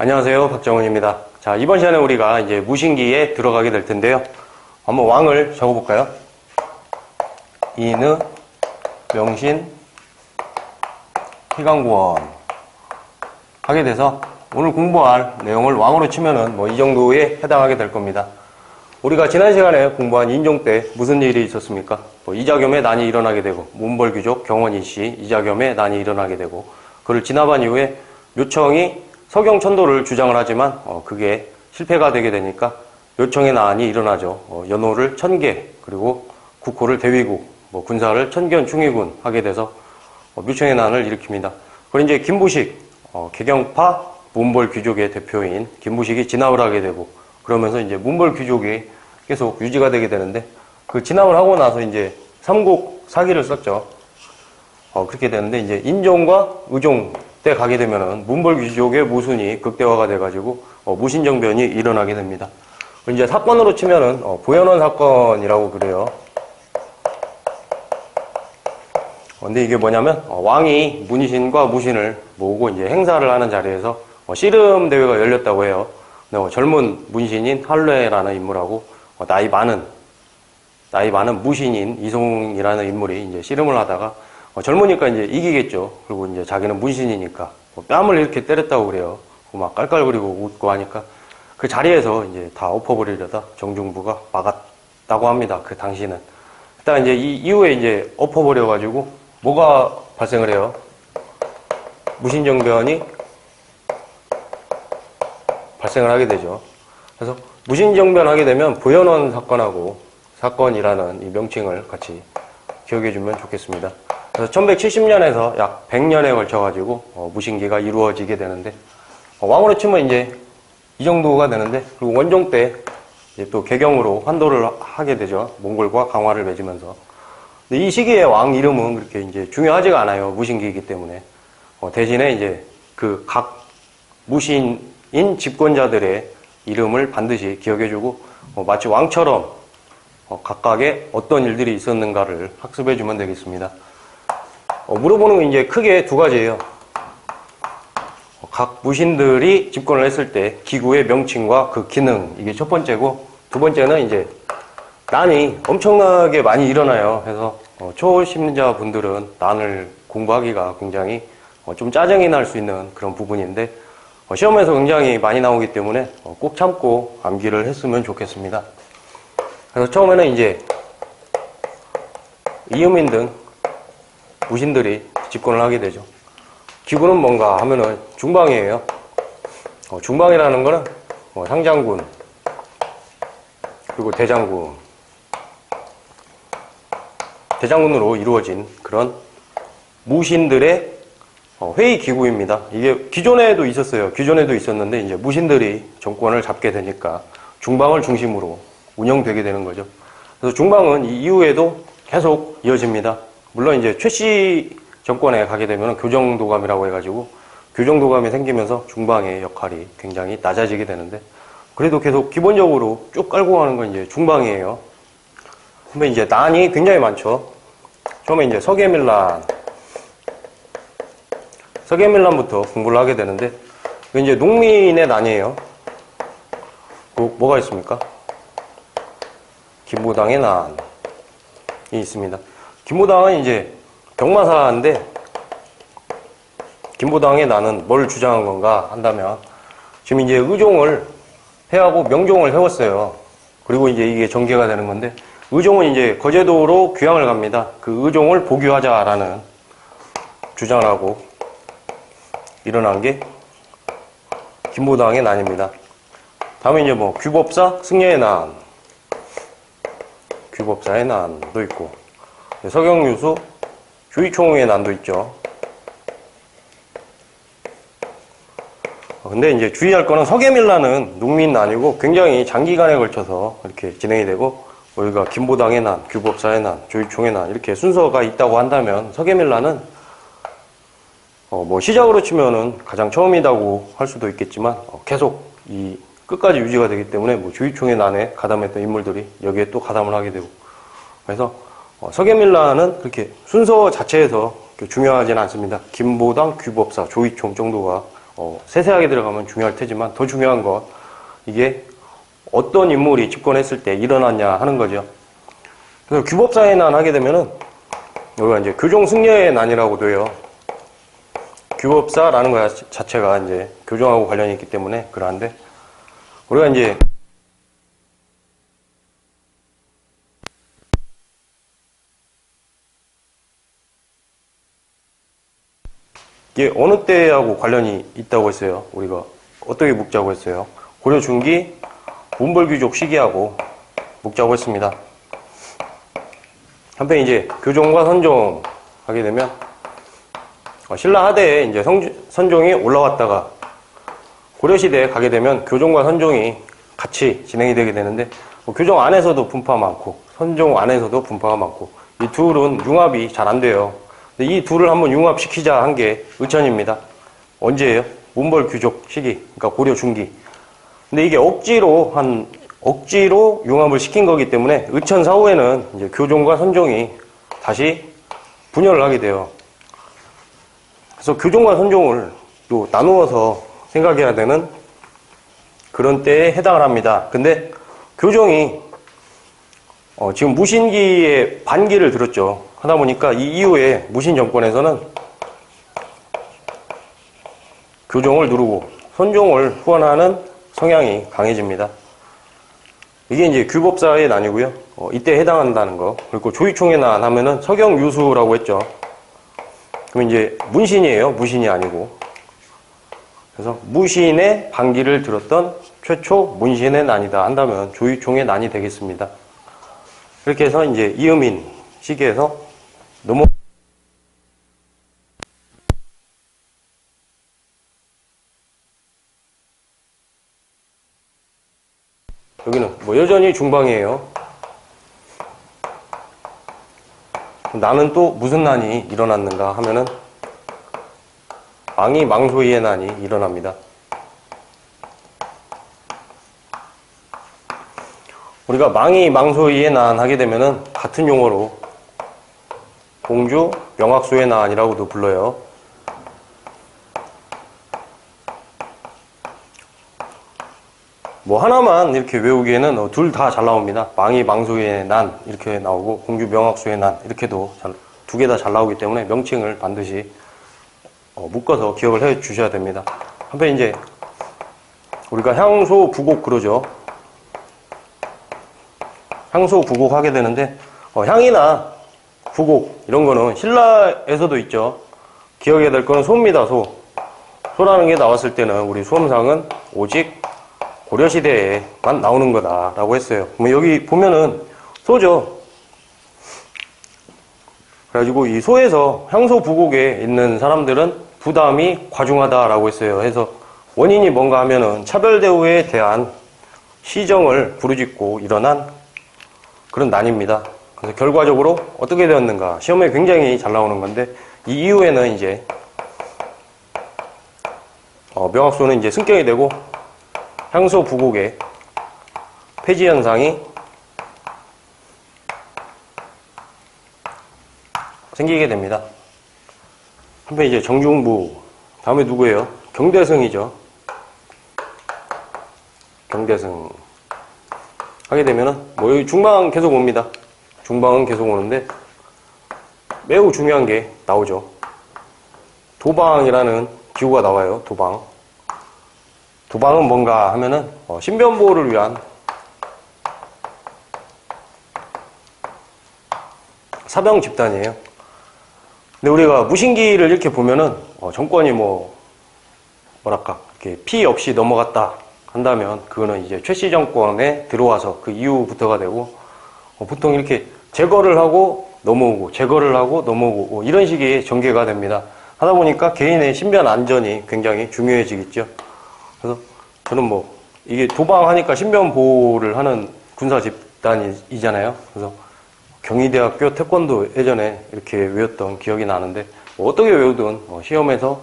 안녕하세요, 박정훈입니다. 자, 이번 시간에 우리가 이제 무신기에 들어가게 될 텐데요. 한번 왕을 적어볼까요? 인의, 명신, 희강구원 하게 돼서 오늘 공부할 내용을 왕으로 치면은 이 정도에 해당하게 될 겁니다. 우리가 지난 시간에 공부한 인종 때 무슨 일이 있었습니까? 이자겸의 난이 일어나게 되고, 몬벌귀족 경원이씨 이자겸의 난이 일어나게 되고, 그를 진압한 이후에 묘청이 서경천도를 주장을 하지만 그게 실패가 되게 되니까 묘청의 난이 일어나죠. 연호를 1000개, 그리고 국호를 대위국, 군사를 천견 충의군 하게 돼서 묘청의 난을 일으킵니다. 그리고 이제 김부식, 개경파 몬벌귀족의 대표인 김부식이 진압을 하게 되고, 그러면서 이제 몬벌귀족이 계속 유지가 되게 되는데, 그 진압을 하고 나서 이제 삼국 사기를 썼죠. 그렇게 되는데, 이제 인종과 의종 때 가게 되면은 몬벌귀족의 모순이 극대화가 돼가지고 무신정변이 일어나게 됩니다. 이제 사건으로 치면은 보현원 사건이라고 그래요. 근데 이게 뭐냐면 왕이 문신과 무신을 모으고 이제 행사를 하는 자리에서 씨름 대회가 열렸다고 해요. 젊은 문신인 할례라는 인물하고 나이 많은 무신인 이송이라는 인물이 이제 씨름을 하다가 젊으니까 이제 이기겠죠. 그리고 이제 자기는 문신이니까 뺨을 이렇게 때렸다고 그래요. 막 깔깔거리고 웃고 하니까 그 자리에서 이제 다 엎어버리려다 정중부가 막았다고 합니다. 그 당시는. 일단 이제 이 이후에 이제 엎어버려가지고 뭐가 발생을 해요? 무신정변이 발생을 하게 되죠. 그래서 무신정변하게 되면 보현원 사건이라는 이 명칭을 같이 기억해주면 좋겠습니다. 그래서 1170년에서 약 100년에 걸쳐가지고 무신기가 이루어지게 되는데, 왕으로 치면 이제 이 정도가 되는데, 그리고 원종 때 이제 또 개경으로 환도를 하게 되죠. 몽골과 강화를 맺으면서. 근데 이 시기에 왕 이름은 그렇게 이제 중요하지가 않아요. 무신기이기 때문에. 대신에 이제 그 각 무신인 집권자들의 이름을 반드시 기억해주고, 마치 왕처럼 각각의 어떤 일들이 있었는가를 학습해주면 되겠습니다. 물어보는 건 이제 크게 두 가지예요. 각 무신들이 집권을 했을 때 기구의 명칭과 그 기능, 이게 첫 번째고, 두 번째는 이제 난이 엄청나게 많이 일어나요. 그래서 초심자분들은 난을 공부하기가 굉장히 좀 짜증이 날 수 있는 그런 부분인데, 시험에서 굉장히 많이 나오기 때문에 꼭 참고 암기를 했으면 좋겠습니다. 그래서 처음에는 이제 이음인 등 무신들이 집권을 하게 되죠. 기구는 뭔가 하면은 중방이에요. 중방이라는 거는 상장군, 그리고 대장군으로 이루어진 그런 무신들의 회의 기구입니다. 이게 기존에도 있었어요. 기존에도 있었는데 이제 무신들이 정권을 잡게 되니까 중방을 중심으로 운영되게 되는 거죠. 그래서 중방은 이 이후에도 계속 이어집니다. 물론 이제 최씨 정권에 가게 되면 교정도감이라고 해가지고 교정도감이 생기면서 중방의 역할이 굉장히 낮아지게 되는데, 그래도 계속 기본적으로 쭉 깔고 가는 건 이제 중방이에요. 근데 이제 난이 굉장히 많죠. 처음에 이제 서계밀란부터 공부를 하게 되는데, 이제 농민의 난이에요. 뭐가 있습니까? 김무당의 난이 있습니다. 김무당은 이제 병마사인데, 김무당의 난은 뭘 주장한 건가 한다면, 지금 이제 의종을 해하고 명종을 해왔어요. 그리고 이제 이게 전개가 되는 건데, 의종은 이제 거제도로 귀향을 갑니다. 그 의종을 복유하자라는 주장을 하고 일어난 게 김무당의 난입니다. 다음에 이제 규법사 승려의 난, 규법사의 난도 있고, 서경유수 주의총의 난도 있죠. 근데 이제 주의할 거는 서계밀란은 농민 난이고 굉장히 장기간에 걸쳐서 이렇게 진행이 되고, 우리가 김보당의 난, 규법사의 난, 주의총의 난 이렇게 순서가 있다고 한다면, 서계밀란은 시작으로 치면은 가장 처음이라고 할 수도 있겠지만 계속 이 끝까지 유지가 되기 때문에 주의총의 난에 가담했던 인물들이 여기에 또 가담을 하게 되고, 그래서 서계밀란은 그렇게 순서 자체에서 중요하지는 않습니다. 김보당, 규법사, 조이총 정도가 세세하게 들어가면 중요할 테지만 더 중요한 건 이게 어떤 인물이 집권했을 때 일어났냐 하는 거죠. 그래서 규법사의 난 하게 되면은 여기가 이제 교종 승려의 난이라고도 해요. 규법사라는 거 자체가 이제 교종하고 관련이 있기 때문에 그러한데 우리가 이제 이게 어느 때하고 관련이 있다고 했어요. 우리가 어떻게 묶자고 했어요. 고려 중기 문벌귀족 시기하고 묶자고 했습니다. 한편 이제 교종과 선종 하게 되면 신라 하대에 이제 선종이 올라왔다가 고려시대에 가게 되면 교종과 선종이 같이 진행이 되게 되는데 교종 안에서도 분파 많고 선종 안에서도 분파가 많고 이 둘은 융합이 잘 안 돼요. 근데 이 둘을 한번 융합시키자 한 게 의천입니다. 언제예요? 문벌귀족 시기, 그러니까 고려 중기. 근데 이게 억지로 융합을 시킨 거기 때문에 의천 사후에는 이제 교종과 선종이 다시 분열을 하게 돼요. 그래서 교종과 선종을 또 나누어서 생각해야 되는 그런 때에 해당을 합니다. 근데 교종이 지금 무신기의 반기를 들었죠. 하다 보니까 이 이후에 무신 정권에서는 교종을 누르고 선종을 후원하는 성향이 강해집니다. 이게 이제 규법사의 난이고요. 이때 해당한다는 거. 그리고 조의총의 난 하면은 서경유수라고 했죠. 그럼 이제 문신이에요. 무신이 아니고. 그래서 무신의 반기를 들었던 최초 문신의 난이다 한다면 조의총의 난이 되겠습니다. 그렇게 해서 이제 이음인 시기에서 여기는 여전히 중방이에요. 나는 또 무슨 난이 일어났는가 하면은 망이 망소이의 난이 일어납니다. 우리가 망이 망소이의 난 하게 되면은 같은 용어로 공주 명학소의 난이라고도 불러요. 하나만 이렇게 외우기에는 둘 다 잘 나옵니다. 망이 망소의 난 이렇게 나오고 공주 명학소의 난 이렇게도 두 개 다 잘 나오기 때문에 명칭을 반드시 묶어서 기억을 해 주셔야 됩니다. 한편 이제 우리가 향소 부곡 그러죠. 향소 부곡 하게 되는데 향이나 부곡 이런 거는 신라에서도 있죠. 기억해야 될 거는 소입니다. 소라는 게 나왔을 때는 우리 수험상은 오직 고려시대에만 나오는 거다라고 했어요. 여기 보면은 소죠. 그래가지고 이 소에서 향소 부곡에 있는 사람들은 부담이 과중하다라고 했어요. 해서 원인이 뭔가 하면은 차별 대우에 대한 시정을 부르짖고 일어난 그런 난입니다. 그래서 결과적으로 어떻게 되었는가 시험에 굉장히 잘 나오는 건데 이 이후에는 이제 명학소는 이제 승격이 되고 향소 부곡의 폐지 현상이 생기게 됩니다. 한편 이제 정중부 다음에 누구예요? 경대승이죠. 경대승 하게 되면은 여기 중방 계속 옵니다. 중방은 계속 오는데 매우 중요한 게 나오죠. 도방이라는 기호가 나와요. 도방은 뭔가 하면은 신변보호를 위한 사병 집단이에요. 근데 우리가 무신기를 이렇게 보면은 정권이 뭐랄까 이렇게 피 없이 넘어갔다 한다면 그거는 이제 최씨 정권에 들어와서 그 이후부터가 되고 보통 이렇게 제거를 하고 넘어오고 제거를 하고 넘어오고 이런 식의 전개가 됩니다. 하다 보니까 개인의 신변 안전이 굉장히 중요해지겠죠. 그래서 저는 이게 도방하니까 신변 보호를 하는 군사 집단이잖아요. 그래서 경희대학교 태권도 예전에 이렇게 외웠던 기억이 나는데 어떻게 외우든 시험에서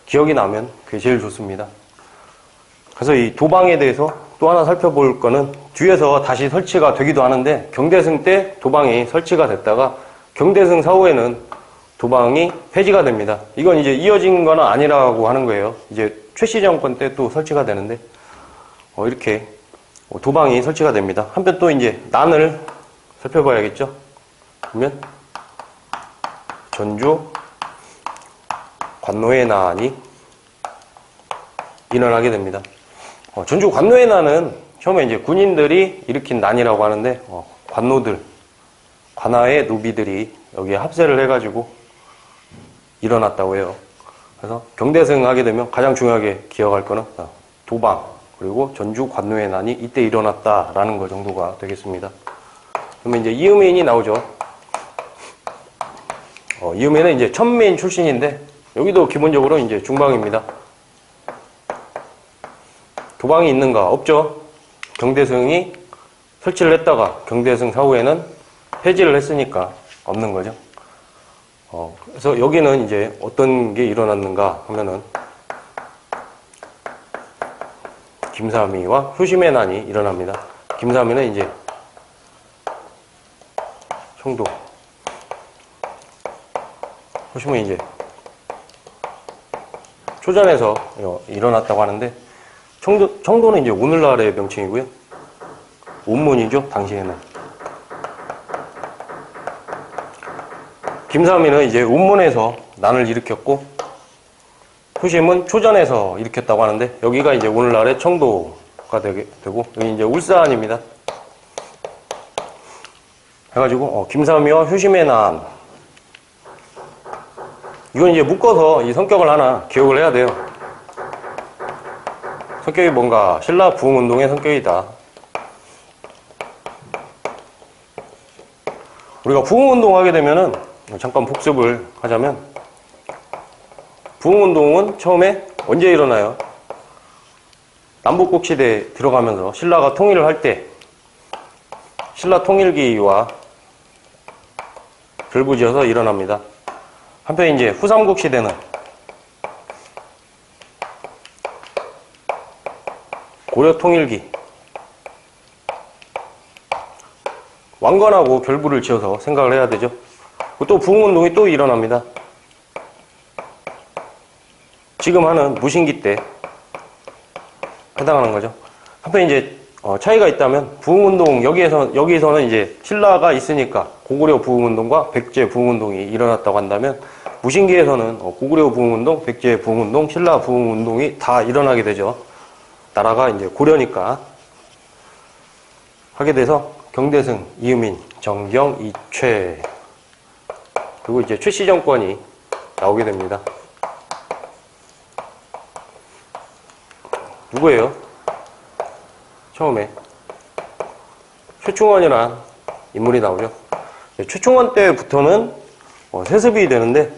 기억이 나면 그게 제일 좋습니다. 그래서 이 도방에 대해서 또 하나 살펴볼 거는 뒤에서 다시 설치가 되기도 하는데 경대승 때 도방이 설치가 됐다가 경대승 사후에는 도방이 폐지가 됩니다. 이건 이제 이어진 건 아니라고 하는 거예요. 이제 최씨 정권 때 또 설치가 되는데, 이렇게 도방이 설치가 됩니다. 한편 또 이제 난을 살펴봐야겠죠. 보면 전주 관노의 난이 일어나게 됩니다. 전주 관노의 난은 처음에 이제 군인들이 일으킨 난이라고 하는데, 관노들, 관아의 노비들이 여기에 합세를 해가지고 일어났다고 해요. 그래서 경대승 하게 되면 가장 중요하게 기억할 거는 도방, 그리고 전주 관노의 난이 이때 일어났다라는 거 정도가 되겠습니다. 그러면 이제 이음인이 나오죠. 이음인은 이제 천민 출신인데, 여기도 기본적으로 이제 중방입니다. 도방이 있는가? 없죠. 경대승이 설치를 했다가 경대승 사후에는 폐지를 했으니까 없는 거죠. 그래서 여기는 이제 어떤 게 일어났는가 하면은 김삼위와 효심의 난이 일어납니다. 김삼위는 이제 청도, 효심은 이제 초전에서 일어났다고 하는데, 청도는 이제 오늘날의 명칭이고요. 온문이죠, 당시에는. 김삼위는 이제 온문에서 난을 일으켰고, 효심은 초전에서 일으켰다고 하는데, 여기가 이제 오늘날의 청도가 되고, 여기 이제 울산입니다. 해가지고, 김삼위와 효심의 난. 이건 이제 묶어서 이 성격을 하나 기억을 해야 돼요. 성격이 뭔가 신라 부흥운동의 성격이다. 우리가 부흥운동 하게 되면은 잠깐 복습을 하자면, 부흥운동은 처음에 언제 일어나요? 남북국 시대에 들어가면서 신라가 통일을 할 때, 신라 통일기와 결부지어서 일어납니다. 한편 이제 후삼국 시대는 고려 통일기, 왕건하고 결부를 지어서 생각을 해야 되죠. 또 부흥운동이 또 일어납니다. 지금 하는 무신기 때 해당하는 거죠. 한편 이제 차이가 있다면, 부흥운동 여기에서는 이제 신라가 있으니까 고구려 부흥운동과 백제 부흥운동이 일어났다고 한다면, 무신기에서는 고구려 부흥운동, 백제 부흥운동, 신라 부흥운동이 다 일어나게 되죠. 나라가 이제 고려니까. 하게 돼서 경대승, 이음인, 정경, 이최, 그리고 이제 최씨 정권이 나오게 됩니다. 누구예요? 처음에 최충원이라는 인물이 나오죠. 최충원 때부터는 세습이 되는데,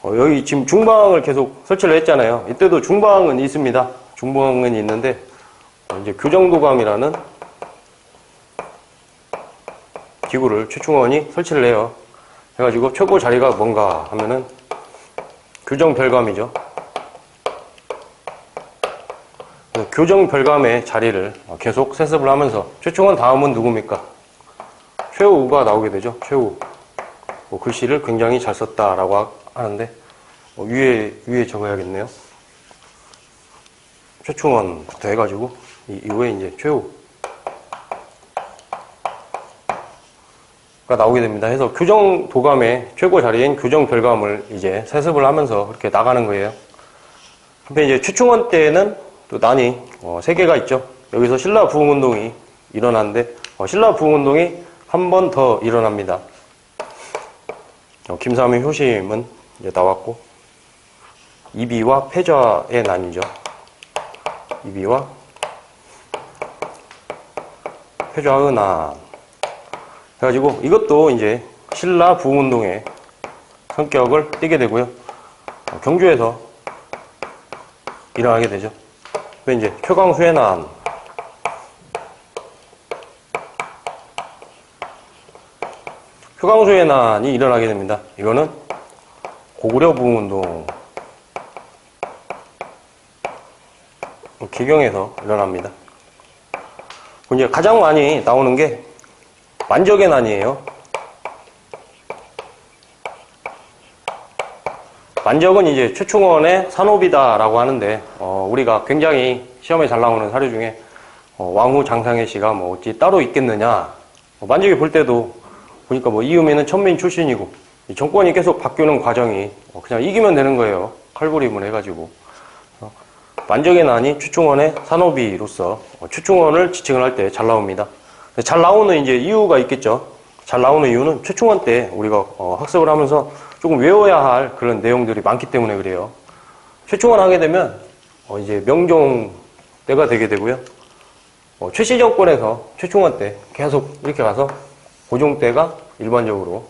여기 지금 중방을 계속 설치를 했잖아요. 이때도 중방은 있습니다. 중방은 있는데, 이제 교정도감이라는 기구를 최충원이 설치를 해요. 해가지고 최고 자리가 뭔가 하면은 교정별감이죠. 교정별감의 자리를 계속 세습을 하면서, 최충원 다음은 누굽니까? 최우가 나오게 되죠. 최우. 글씨를 굉장히 잘 썼다라고 하는데, 위에 적어야겠네요. 최충원부터 해가지고 이후에 이제 최우가 나오게 됩니다. 해서 교정도감의 최고 자리인 교정별감을 이제 세습을 하면서 그렇게 나가는 거예요. 한편 이제 최충원 때는 또 난이 3개가 있죠. 여기서 신라 부흥운동이 일어났는데, 신라 부흥운동이 한 번 더 일어납니다. 김삼위 효심은 이제 나왔고, 이비와 패좌의 난이죠. 이비와 패좌의 난. 해가지고 이것도 이제 신라 부흥운동의 성격을 띠게 되고요. 경주에서 일어나게 되죠. 이제 최광수의 난. 최광수의 난이 일어나게 됩니다. 이거는 고구려 부흥운동 기경에서 일어납니다. 이제 가장 많이 나오는 게 만적의 난이에요. 만적은 이제 최충원의 산업이다라고 하는데, 우리가 굉장히 시험에 잘 나오는 사료 중에 왕후 장상혜 씨가 뭐 어찌 따로 있겠느냐. 만약에 볼 때도 보니까 뭐 이음에는 천민 출신이고 정권이 계속 바뀌는 과정이 그냥 이기면 되는 거예요. 칼부림을 해가지고. 만적의 난이 최충원의 산호비로서 최충원을 지칭을 할 때 잘 나옵니다. 잘 나오는 이제 이유가 있겠죠. 잘 나오는 이유는 최충원 때 우리가 학습을 하면서 조금 외워야 할 그런 내용들이 많기 때문에 그래요. 최충원 하게 되면 이제 명종 때가 되게 되고요. 최씨 정권에서 최충원 때 계속 이렇게 가서 고종 때가 일반적으로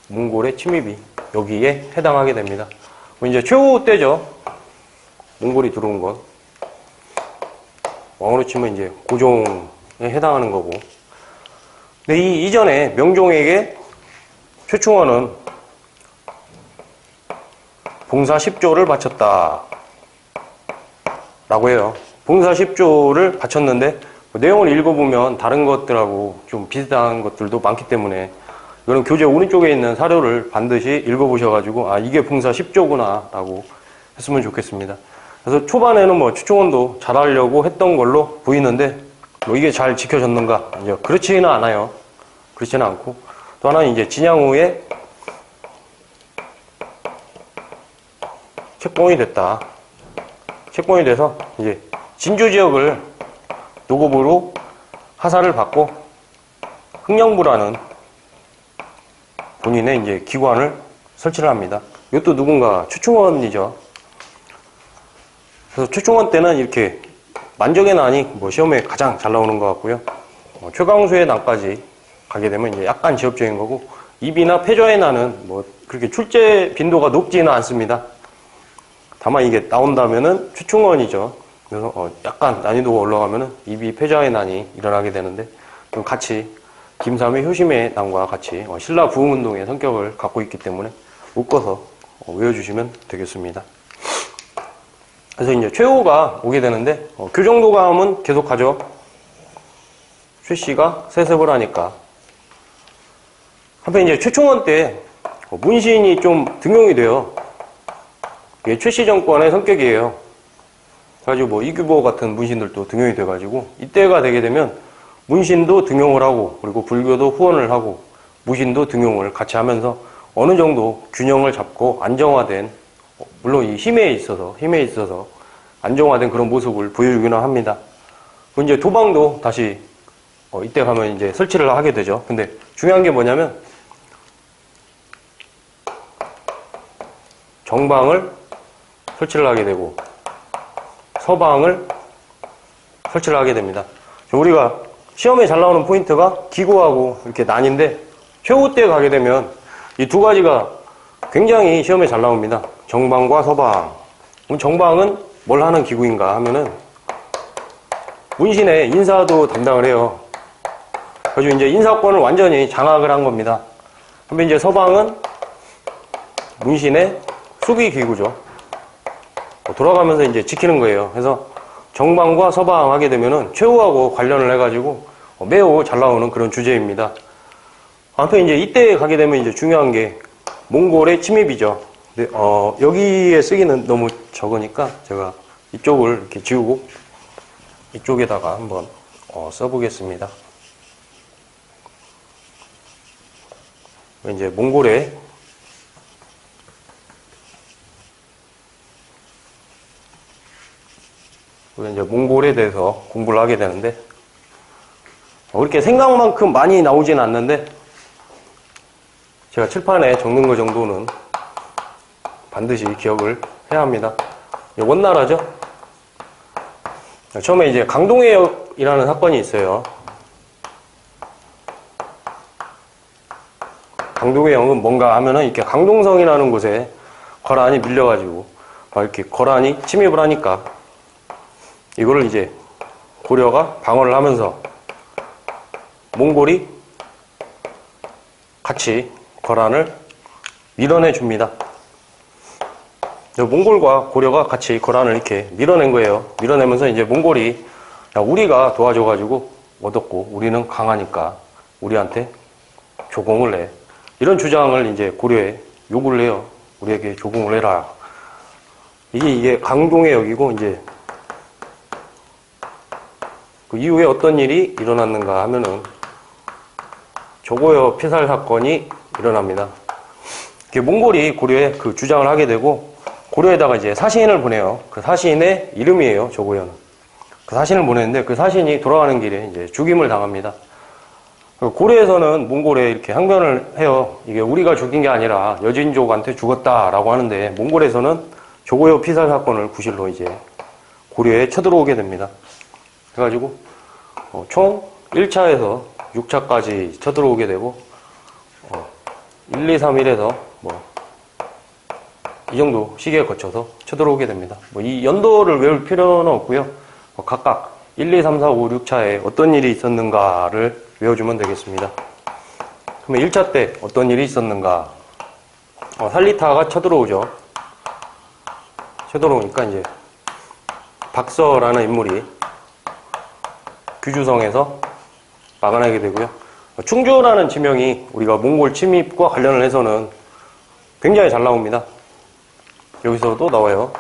몽골의 침입이 여기에 해당하게 됩니다. 이제 최후 때죠. 몽골이 들어온 건 왕으로 치면 이제 고종에 해당하는 거고. 근데 이 이전에 명종에게 최충원은 봉사 10조를 바쳤다 라고 해요. 봉사 10조를 바쳤는데 내용을 읽어보면 다른 것들하고 좀 비슷한 것들도 많기 때문에 이거는 교재 오른쪽에 있는 사료를 반드시 읽어보셔가지고 아 이게 봉사 10조구나 라고 했으면 좋겠습니다. 그래서 초반에는 뭐 최충원도 잘하려고 했던 걸로 보이는데 뭐 이게 잘 지켜졌는가? 이제 그렇지는 않아요. 그렇지는 않고 또 하나는 이제 진양후에 책봉이 됐다. 책봉이 돼서 이제 진주 지역을 노급으로 하사를 받고 흥령부라는 본인의 이제 기관을 설치를 합니다. 이것도 누군가 최충원이죠. 그래서 최충원 때는 이렇게 만적의 난이 뭐 시험에 가장 잘 나오는 것 같고요. 최광수의 난까지 가게 되면 이제 약간 지엽적인 거고 입이나 패좌의 난은 뭐 그렇게 출제 빈도가 높지는 않습니다. 다만 이게 나온다면은 최충원이죠. 그래서 약간 난이도가 올라가면은 입이 패좌의 난이 일어나게 되는데 좀 같이 김삼의 효심의 난과 같이 신라 부흥운동의 성격을 갖고 있기 때문에 묶어서 외워주시면 되겠습니다. 그래서 이제 최후가 오게 되는데 교정도감은 계속 가죠. 최씨가 세습을 하니까. 한편 이제 최충원 때 문신이 좀 등용이 돼요. 이게 최씨 정권의 성격이에요. 그래가지고 뭐 이규보 같은 문신들도 등용이 돼가지고 이때가 되게 되면 문신도 등용을 하고 그리고 불교도 후원을 하고 무신도 등용을 같이 하면서 어느 정도 균형을 잡고 안정화된 물론 이 힘에 있어서 안정화된 그런 모습을 보여주기는 합니다. 그리고 이제 도방도 다시 이때 가면 이제 설치를 하게 되죠. 근데 중요한 게 뭐냐면 정방을 설치를 하게 되고 서방을 설치를 하게 됩니다. 우리가 시험에 잘 나오는 포인트가 기고하고 이렇게 난인데 최후 때 가게 되면 이 두 가지가 굉장히 시험에 잘 나옵니다. 정방과 서방. 그럼 정방은 뭘 하는 기구인가 하면은 문신의 인사도 담당을 해요. 그래서 이제 인사권을 완전히 장악을 한 겁니다. 그러면 이제 서방은 문신의 수비 기구죠. 돌아가면서 이제 지키는 거예요. 그래서 정방과 서방 하게 되면은 최후하고 관련을 해가지고 매우 잘 나오는 그런 주제입니다. 아무튼 이제 이때 가게 되면 이제 중요한 게 몽골의 침입이죠. 근데 여기에 쓰기는 너무 적으니까 제가 이쪽을 이렇게 지우고 이쪽에다가 한번 써보겠습니다. 이제 몽골의 이제 몽골에 대해서 공부를 하게 되는데 그렇게 생각만큼 많이 나오진 않는데 제가 칠판에 적는 거 정도는 반드시 기억을 해야 합니다. 원나라죠. 처음에 이제 강동해역이라는 사건이 있어요. 강동해역은 뭔가 하면은 이렇게 강동성이라는 곳에 거란이 밀려가지고 이렇게 거란이 침입을 하니까 이거를 이제 고려가 방어를 하면서 몽골이 같이 거란을 밀어내 줍니다. 몽골과 고려가 같이 거란을 이렇게 밀어낸 거예요. 밀어내면서 이제 몽골이 야, 우리가 도와줘가지고 얻었고 우리는 강하니까 우리한테 조공을 해. 이런 주장을 이제 고려에 요구를 해요. 우리에게 조공을 해라. 이게 강동의 역이고, 이제 그 이후에 어떤 일이 일어났는가 하면은 조고여 피살 사건이 일어납니다. 몽골이 고려에 그 주장을 하게 되고, 고려에다가 이제 사신을 보내요. 그 사신의 이름이에요, 조고여는. 그 사신을 보냈는데 그 사신이 돌아가는 길에 이제 죽임을 당합니다. 고려에서는 몽골에 이렇게 항변을 해요. 이게 우리가 죽인 게 아니라 여진족한테 죽었다라고 하는데, 몽골에서는 조고여 피살 사건을 구실로 이제 고려에 쳐들어오게 됩니다. 그래가지고 총 1차에서 6차까지 쳐들어오게 되고, 1, 2, 3, 1에서 이 정도 시기에 거쳐서 쳐들어오게 됩니다. 이 연도를 외울 필요는 없고요. 각각 1, 2, 3, 4, 5, 6차에 어떤 일이 있었는가를 외워주면 되겠습니다. 그러면 1차 때 어떤 일이 있었는가? 살리타가 쳐들어오죠. 쳐들어오니까 이제 박서라는 인물이 규주성에서 막아내게 되고요. 충주라는 지명이 우리가 몽골 침입과 관련을 해서는 굉장히 잘 나옵니다. 여기서도 나와요.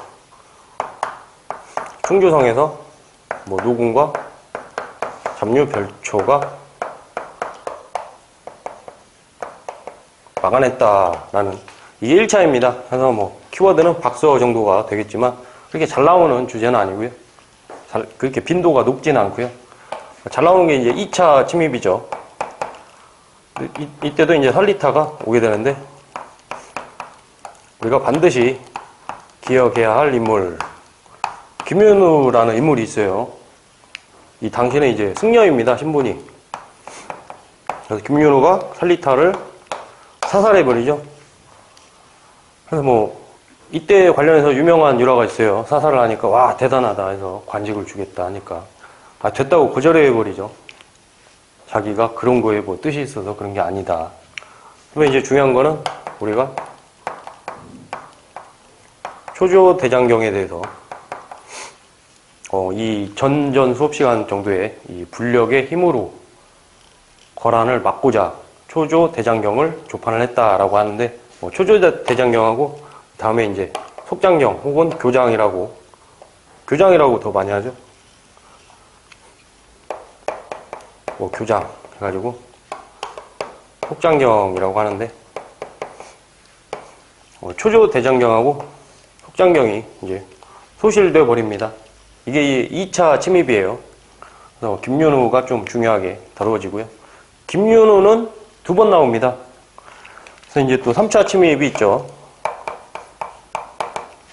충주성에서 노군과 잡류별초가 막아냈다라는, 이게 1차입니다. 그래서 키워드는 박서 정도가 되겠지만 그렇게 잘 나오는 주제는 아니고요. 그렇게 빈도가 높지는 않고요. 잘 나오는 게 이제 2차 침입이죠. 이때도 이제 살리타가 오게 되는데, 우리가 반드시 기억해야 할 인물, 김윤우라는 인물이 있어요. 이 당시는 이제 승려입니다, 신분이. 그래서 김윤우가 살리타를 사살해버리죠. 그래서 이때 관련해서 유명한 일화가 있어요. 사살을 하니까, 와, 대단하다 해서 관직을 주겠다 하니까, 됐다고 거절해버리죠. 자기가 그런 거에 뜻이 있어서 그런 게 아니다. 그러면 이제 중요한 거는 우리가 초조대장경에 대해서 이 전전 수업 시간 정도의 이 불력의 힘으로 거란을 막고자 초조대장경을 조판을 했다라고 하는데, 초조대장경하고 다음에 이제 속장경 혹은 교장이라고 더 많이 하죠. 교장 해가지고 속장경이라고 하는데, 초조대장경하고 속장경이 이제 소실돼 버립니다. 이게 2차 침입이에요. 그래서 김윤우가 좀 중요하게 다루어지고요. 김윤우는 2번 나옵니다. 그래서 이제 또 3차 침입이 있죠.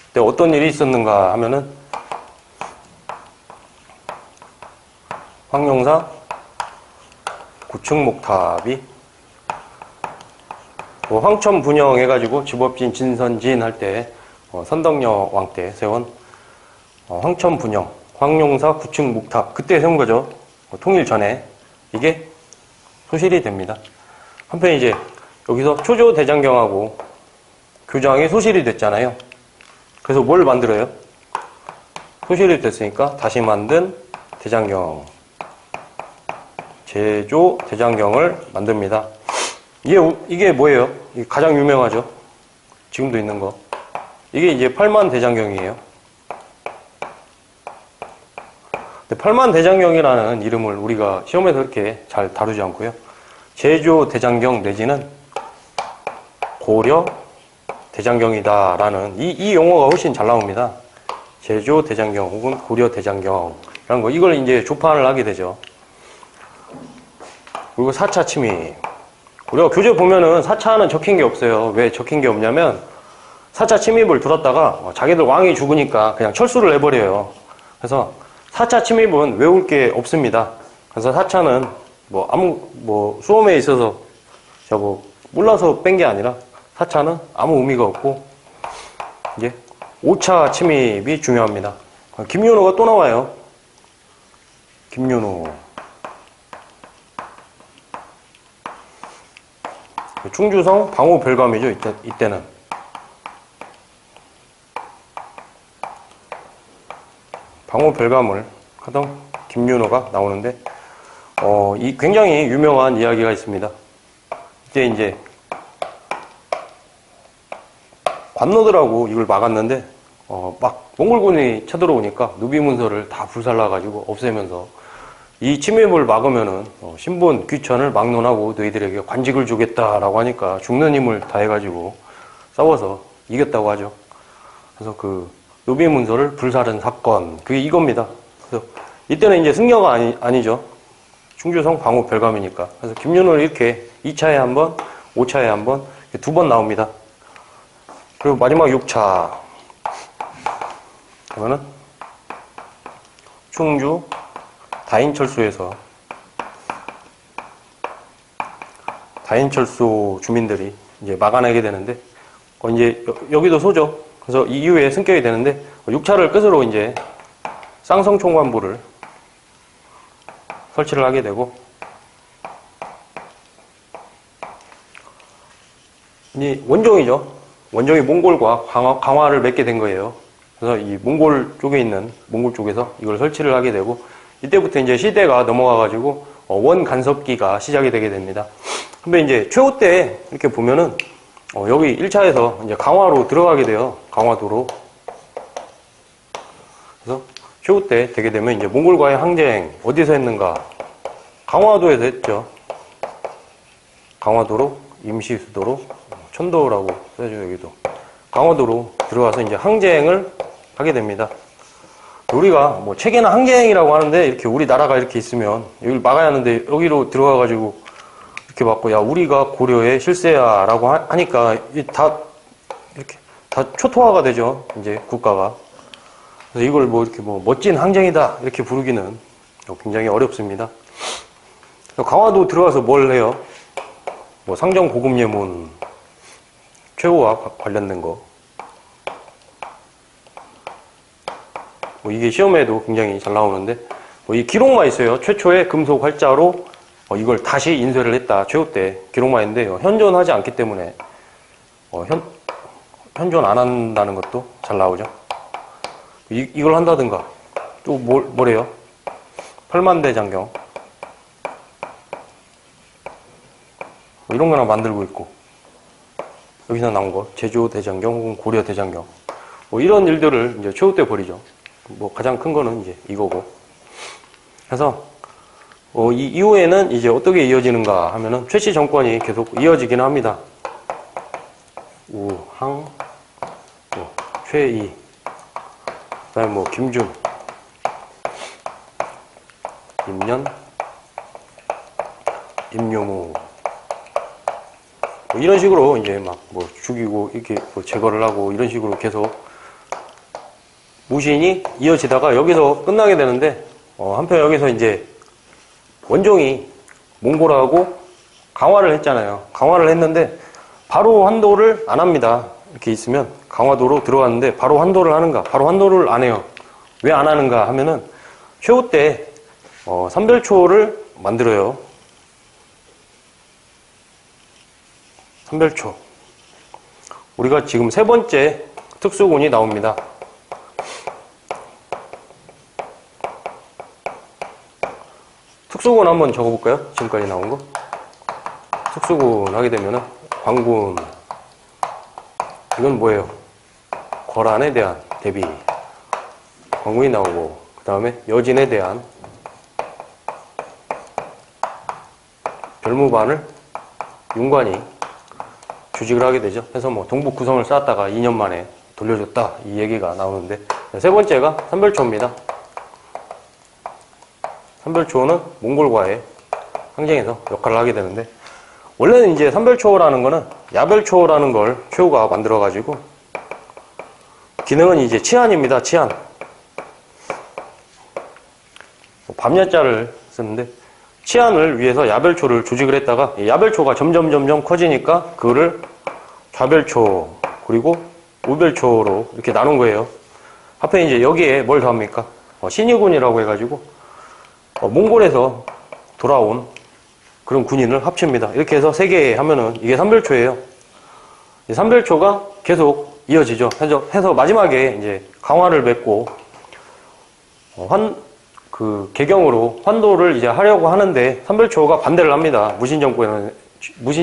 그때 어떤 일이 있었는가 하면은, 황룡사 9층 목탑이 황천 분영해가지고 집업진 진선진 할 때 선덕여 왕 때 세운 황천 분영, 황룡사 9층 목탑, 그때 세운 거죠. 통일 전에. 이게 소실이 됩니다. 한편 이제 여기서 초조대장경하고 교장이 소실이 됐잖아요. 그래서 뭘 만들어요? 소실이 됐으니까 다시 만든 대장경, 제조 대장경을 만듭니다. 이게 뭐예요? 이게 가장 유명하죠? 지금도 있는 거. 이게 이제 팔만대장경이에요. 근데 팔만대장경이라는 이름을 우리가 시험에서 그렇게 잘 다루지 않고요. 제조 대장경 내지는 고려 대장경이다라는 이 용어가 훨씬 잘 나옵니다. 제조 대장경 혹은 고려 대장경이라는 거. 이걸 이제 조판을 하게 되죠. 그리고 4차 침입. 우리가 교재 보면은 4차는 적힌 게 없어요. 왜 적힌 게 없냐면 4차 침입을 들었다가 자기들 왕이 죽으니까 그냥 철수를 해버려요. 그래서 4차 침입은 외울 게 없습니다. 그래서 4차는 수험에 있어서 몰라서 뺀 게 아니라 4차는 아무 의미가 없고, 이제 5차 침입이 중요합니다. 김윤호가 또 나와요. 김윤호. 충주성 방호 별감이죠. 이때는. 방호 별감을 하던 김윤호가 나오는데, 이 굉장히 유명한 이야기가 있습니다. 이때 이제 관노들하고 이걸 막았는데 막 몽골군이 쳐들어오니까 누비 문서를 다 불살라가지고 없애면서 이 침입을 막으면은 신분 귀천을 막론하고 너희들에게 관직을 주겠다라고 하니까 죽는 힘을 다해가지고 싸워서 이겼다고 하죠. 그래서 그 누비 문서를 불사른 사건, 그게 이겁니다. 그래서 이때는 이제 승려가 아니죠. 충주성 방호 별감이니까. 그래서 김윤호는 이렇게 2차에 한 번, 5차에 한 번, 2번 나옵니다. 그리고 마지막 6차. 그러면은 충주 다인철소에서 다인철소 주민들이 이제 막아내게 되는데, 이제 여기도 소죠. 그래서 이 이후에 승격이 되는데, 6차를 끝으로 이제 쌍성총관부를 설치를 하게 되고, 이 원종이죠. 원종이 몽골과 강화를 맺게 된 거예요. 그래서 이 몽골 쪽에 있는 몽골 쪽에서 이걸 설치를 하게 되고, 이때부터 이제 시대가 넘어가가지고 원 간섭기가 시작이 되게 됩니다. 근데 이제 최후 때 이렇게 보면은 여기 1차에서 이제 강화로 들어가게 돼요. 강화도로. 그래서 최후 때 되게 되면 이제 몽골과의 항쟁 어디서 했는가? 강화도에서 했죠. 강화도로, 임시수도로, 천도라고 써야죠, 여기도. 강화도로 들어가서 이제 항쟁을 하게 됩니다. 우리가 뭐 책에는 항쟁이라고 하는데, 이렇게 우리나라가 이렇게 있으면 여기를 막아야 하는데 여기로 들어가가지고 이렇게 막고, 야, 우리가 고려의 실세야 라고 하니까 다 이렇게 다 초토화가 되죠, 이제 국가가. 그래서 이걸 뭐 이렇게 뭐 멋진 항쟁이다 이렇게 부르기는 굉장히 어렵습니다. 강화도 들어가서 뭘 해요? 뭐 상정 고급 예문, 최후와 관련된 거. 뭐 이게 시험에도 굉장히 잘 나오는데, 뭐 이 기록만 있어요. 최초의 금속 활자로 이걸 다시 인쇄를 했다. 최후 때 기록만 있는데요. 현존하지 않기 때문에 현존 안 한다는 것도 잘 나오죠. 이걸 한다든가, 또 뭐래요? 팔만대장경, 뭐 이런 거나 만들고 있고, 여기서 나온 거 제주 대장경 혹은 고려 대장경, 뭐 이런 일들을 이제 최후 때 벌이죠. 뭐 가장 큰 거는 이제 이거고. 그래서 이 이후에는 이제 어떻게 이어지는가 하면은 최씨 정권이 계속 이어지긴 합니다. 우항, 최이, 그다음에 뭐 김준, 임년, 임요무, 뭐 이런 식으로 이제 막 뭐 죽이고 이렇게 뭐 제거를 하고 이런 식으로 계속 무신이 이어지다가 여기서 끝나게 되는데, 한편 여기서 이제 원종이 몽골하고 강화를 했잖아요. 강화를 했는데 바로 환도를 안 합니다. 이렇게 있으면 강화도로 들어갔는데 바로 환도를 하는가? 바로 환도를 안 해요. 왜 안 하는가 하면은 최후 때 삼별초를 만들어요. 삼별초. 우리가 지금 세 번째 특수군이 나옵니다. 특수군 한번 적어볼까요? 지금까지 나온 거. 특수군 하게 되면은 관군. 이건 뭐예요? 거란에 대한 대비. 관군이 나오고, 그 다음에 여진에 대한 별무반을 윤관이 주직을 하게 되죠. 그래서 뭐 동북 구성을 쌓았다가 2년 만에 돌려줬다, 이 얘기가 나오는데, 세 번째가 삼별초입니다. 삼별초는 몽골과의 항쟁에서 역할을 하게 되는데, 원래는 이제 삼별초라는 거는 야별초라는 걸 최후가 만들어가지고, 기능은 이제 치안입니다. 치안. 밤야자를 쓰는데, 치안을 위해서 야별초를 조직을 했다가 야별초가 점점 커지니까 그거를 좌별초 그리고 우별초로 이렇게 나눈 거예요. 하필 이제 여기에 뭘 더합니까? 신의군이라고 해가지고 몽골에서 돌아온 그런 군인을 합칩니다. 이렇게 해서 3개 하면은 이게 삼별초예요. 이 삼별초가 계속 이어지죠. 해서 마지막에 이제 강화를 맺고 개경으로 환도를 이제 하려고 하는데 삼별초가 반대를 합니다. 무신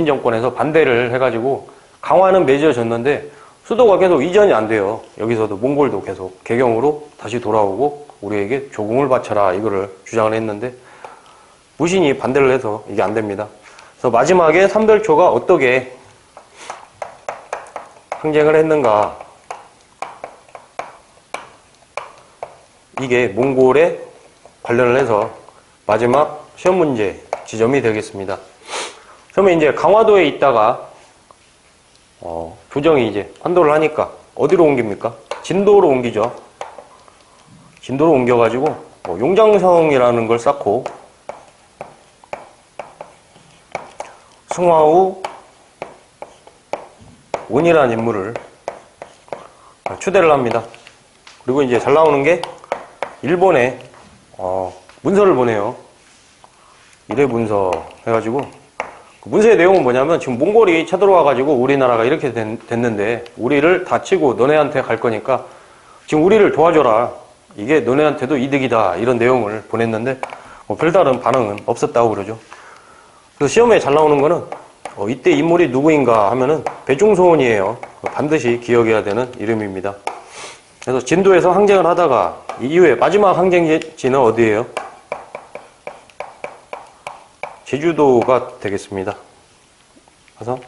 정권에서 반대를 해가지고 강화는 맺어졌는데 수도가 계속 이전이 안 돼요. 여기서도 몽골도 계속 개경으로 다시 돌아오고 우리에게 조공을 바쳐라 이거를 주장을 했는데 무신이 반대를 해서 이게 안 됩니다. 그래서 마지막에 삼별초가 어떻게 항쟁을 했는가, 이게 몽골에 관련을 해서 마지막 시험 문제 지점이 되겠습니다. 처음에 이제 강화도에 있다가 조정이 이제 환도를 하니까 어디로 옮깁니까? 진도로 옮기죠. 진도로 옮겨가지고 용장성이라는 걸 쌓고 승화후 원이라는 인물을 추대를 합니다. 그리고 이제 잘 나오는 게 일본에 문서를 보내요. 일회 문서 해가지고 그 문서의 내용은 뭐냐면 지금 몽골이 쳐들어와가지고 우리나라가 이렇게 됐는데 우리를 다 치고 너네한테 갈 거니까 지금 우리를 도와줘라. 이게 너네한테도 이득이다. 이런 내용을 보냈는데 별다른 반응은 없었다고 그러죠. 그래서 시험에 잘 나오는 거는 이때 인물이 누구인가 하면은 배중소원이에요. 반드시 기억해야 되는 이름입니다. 그래서 진도에서 항쟁을 하다가 이후에 마지막 항쟁지는 어디예요? 제주도가 되겠습니다. 그래서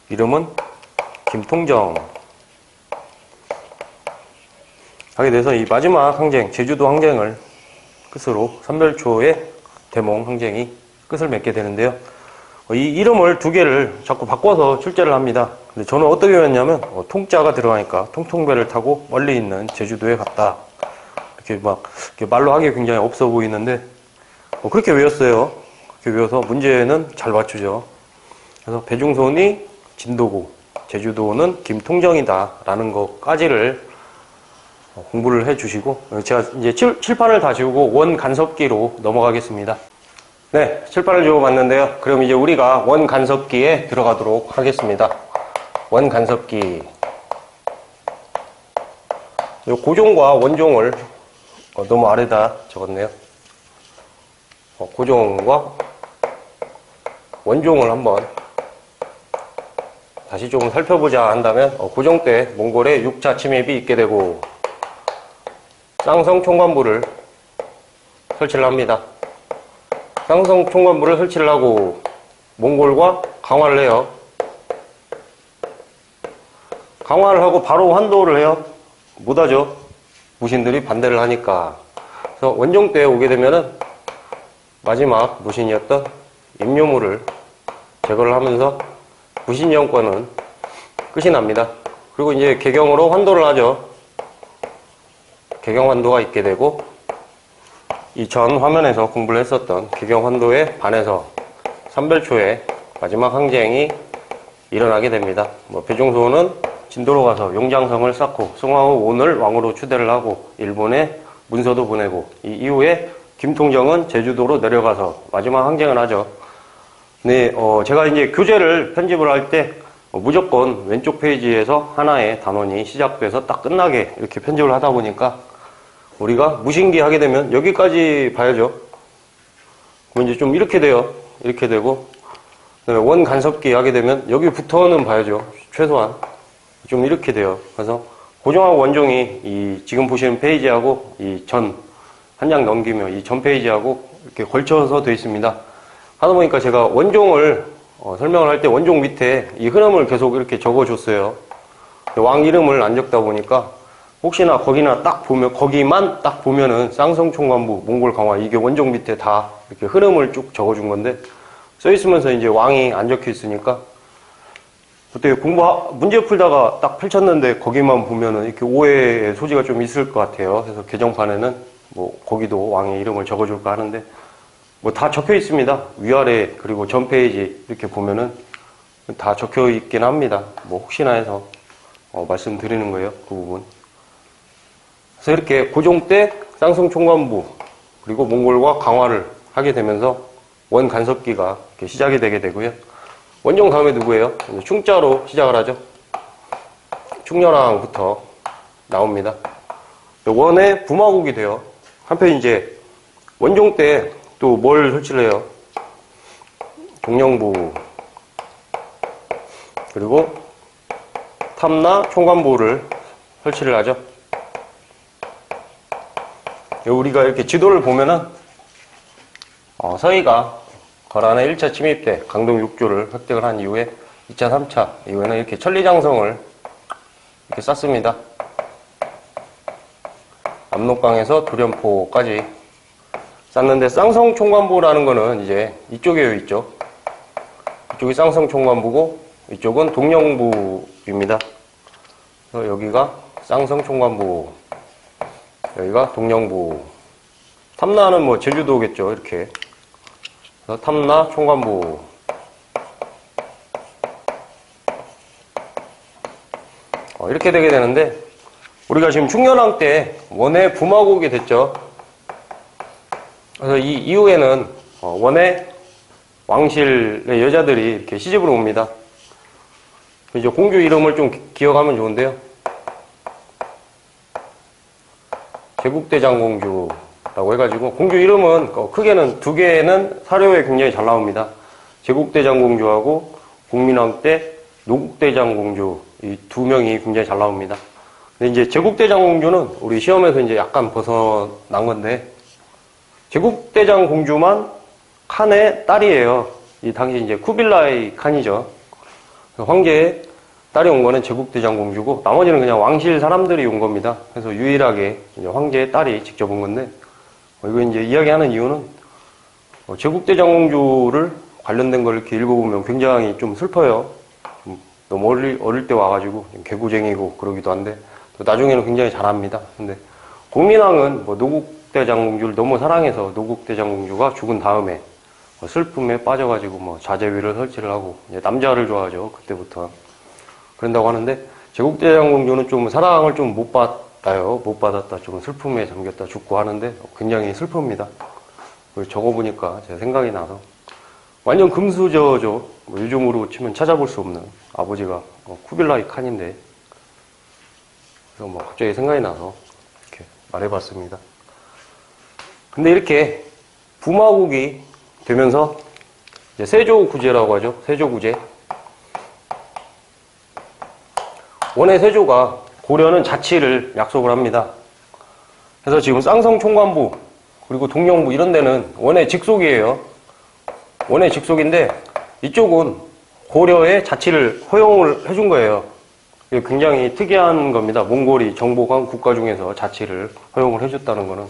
이름은 김통정. 하게 돼서 이 마지막 항쟁, 제주도 항쟁을 끝으로 삼별초의 대몽 항쟁이 끝을 맺게 되는데요. 이 이름을 두 개를 자꾸 바꿔서 출제를 합니다. 근데 저는 어떻게 외웠냐면 통자가 들어가니까 통통배를 타고 멀리 있는 제주도에 갔다. 이렇게 이렇게 말로 하기 굉장히 없어 보이는데 그렇게 외웠어요. 그렇게 외워서 문제는 잘 맞추죠. 그래서 배중손이 진도고 제주도는 김통정이다 라는 것까지를 공부를 해 주시고 제가 이제 칠판을 다 지우고 원 간섭기로 넘어가겠습니다. 네, 칠판을 지워봤는데요. 그럼 이제 우리가 원 간섭기에 들어가도록 하겠습니다. 원 간섭기. 고종과 원종을 너무 아래다 적었네요. 고종과 원종을 한번 다시 조금 살펴보자 한다면 고종 때 몽골의 6차 침입이 있게 되고 쌍성 총관부를 설치를 합니다. 쌍성 총관부를 설치를 하고 몽골과 강화를 해요. 강화를 하고 바로 환도를 해요. 못하죠. 무신들이 반대를 하니까. 그래서 원종 때에 오게 되면은 마지막 무신이었던 임요무를 제거를 하면서 무신 정권은 끝이 납니다. 그리고 이제 개경으로 환도를 하죠. 개경 환도가 있게 되고 이 전 화면에서 공부를 했었던 개경 환도에 반해서 삼별초에 마지막 항쟁이 일어나게 됩니다. 배중소는 진도로 가서 용장성을 쌓고 승화후 온을 왕으로 추대를 하고 일본에 문서도 보내고 이 이후에 김통정은 제주도로 내려가서 마지막 항쟁을 하죠. 네, 제가 이제 교재를 편집을 할 때 무조건 왼쪽 페이지에서 하나의 단원이 시작돼서 딱 끝나게 이렇게 편집을 하다 보니까 우리가 무신기 하게 되면 여기까지 봐야죠. 그럼 이제 좀 이렇게 돼요. 이렇게 되고 원 간섭기 하게 되면 여기부터는 봐야죠. 최소한 좀 이렇게 돼요. 그래서 고종하고 원종이 이 지금 보시는 페이지하고 이 전 한 장 넘기며 이 전 페이지하고 이렇게 걸쳐서 되어 있습니다. 하다 보니까 제가 원종을 설명을 할 때 원종 밑에 이 흐름을 계속 이렇게 적어줬어요. 왕 이름을 안 적다 보니까 혹시나 거기나 딱 보면 거기만 딱 보면은 쌍성총관부 몽골 강화 이게 원종 밑에 다 이렇게 흐름을 쭉 적어준 건데 써 있으면서 이제 왕이 안 적혀 있으니까 그때 문제 풀다가 딱 펼쳤는데 거기만 보면은 이렇게 오해의 소지가 좀 있을 것 같아요. 그래서 개정판에는 거기도 왕의 이름을 적어줄까 하는데 다 적혀 있습니다. 위아래 그리고 전 페이지 이렇게 보면은 다 적혀 있긴 합니다. 혹시나 해서 말씀드리는 거예요. 그 부분. 그래서 이렇게 고종 때 쌍성총관부 그리고 몽골과 강화를 하게 되면서 원 간섭기가 이렇게 시작이 되게 되고요. 원종 다음에 누구예요? 충자로 시작을 하죠. 충렬왕부터 나옵니다. 원의 부마국이 돼요. 한편 이제 원종 때 또 뭘 설치를 해요? 종령부 그리고 탐나 총관부를 설치를 하죠. 우리가 이렇게 지도를 보면은 서희가 거란의 1차 침입 때 강동 6조를 획득을 한 이후에 2차, 3차 이후에는 이렇게 천리장성을 이렇게 쌓습니다. 압록강에서 두련포까지 쌓는데 쌍성총관부라는 거는 이제 이쪽에 있죠. 이쪽이 쌍성총관부고 이쪽은 동령부입니다. 그래서 여기가 쌍성총관부, 여기가 동령부. 탐나는 뭐 제주도겠죠. 이렇게. 그래서 탐나 총관부. 이렇게 되게 되는데 우리가 지금 충렬왕 때 원의 부마국이 됐죠. 그래서 이 이후에는 원의 왕실의 여자들이 이렇게 시집으로 옵니다. 이제 공주 이름을 좀 기억하면 좋은데요. 제국대장공주라고 해가지고 공주 이름은 크게는 두 개는 사료에 굉장히 잘 나옵니다. 제국대장공주하고 국민왕 때 노국대장공주 이 두 명이 굉장히 잘 나옵니다. 근데 이제 제국대장공주는 우리 시험에서 이제 약간 벗어난 건데 제국대장공주만 칸의 딸이에요. 이 당시 이제 쿠빌라이 칸이죠. 황제의 딸이 온 거는 제국대장공주고 나머지는 그냥 왕실 사람들이 온 겁니다. 그래서 유일하게 이제 황제의 딸이 직접 온 건데 이거 이제 이야기하는 이유는 제국대장공주를 관련된 걸 이렇게 읽어보면 굉장히 좀 슬퍼요. 너무 어릴 때 와가지고 개구쟁이고 그러기도 한데 나중에는 굉장히 잘합니다. 근데 국민왕은 노국대장공주를 너무 사랑해서 노국대장공주가 죽은 다음에 슬픔에 빠져가지고 자제위를 설치를 하고 이제 남자를 좋아하죠. 그때부터 그런다고 하는데 제국대장공주는 좀 사랑을 좀 못 받아요. 못 받았다. 좀 슬픔에 잠겼다 죽고 하는데 굉장히 슬픕니다. 그걸 적어보니까 제가 생각이 나서 완전 금수저죠. 요즘으로 치면 찾아볼 수 없는 아버지가 쿠빌라이 칸인데 그래서 갑자기 생각이 나서 이렇게 말해봤습니다. 근데 이렇게 부마국이 되면서 이제 세조구제라고 하죠. 세조구제. 원의 세조가 고려는 자치를 약속을 합니다. 그래서 지금 쌍성총관부 그리고 동령부 이런 데는 원의 직속이에요. 원의 직속인데 이쪽은 고려의 자치를 허용을 해준 거예요. 이게 굉장히 특이한 겁니다. 몽골이 정복한 국가 중에서 자치를 허용을 해줬다는 거는.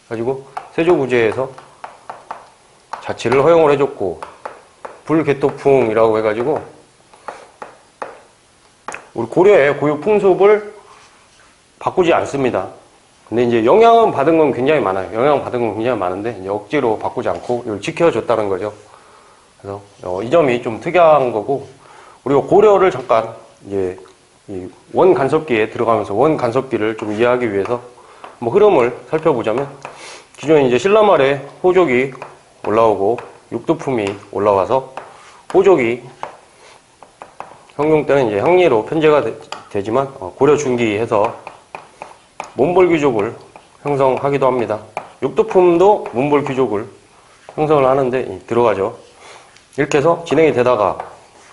가지고 세조구제에서 자치를 허용을 해줬고 불개토풍이라고 해가지고 우리 고려의 고유 풍습을 바꾸지 않습니다. 근데 이제 영향은 받은 건 굉장히 많아요. 영향 받은 건 굉장히 많은데 이제 억지로 바꾸지 않고 이걸 지켜줬다는 거죠. 그래서 이 점이 좀 특이한 거고 우리가 고려를 잠깐 이제 이 원 간섭기에 들어가면서 원 간섭기를 좀 이해하기 위해서 흐름을 살펴보자면 기존에 이제 신라말에 호족이 올라오고 육두품이 올라와서 호족이 형종 때는 이제 형리로 편제가 되지만 고려 중기에서 몬골 귀족을 형성하기도 합니다. 육두품도 몬골 귀족을 형성을 하는데 들어가죠. 이렇게 해서 진행이 되다가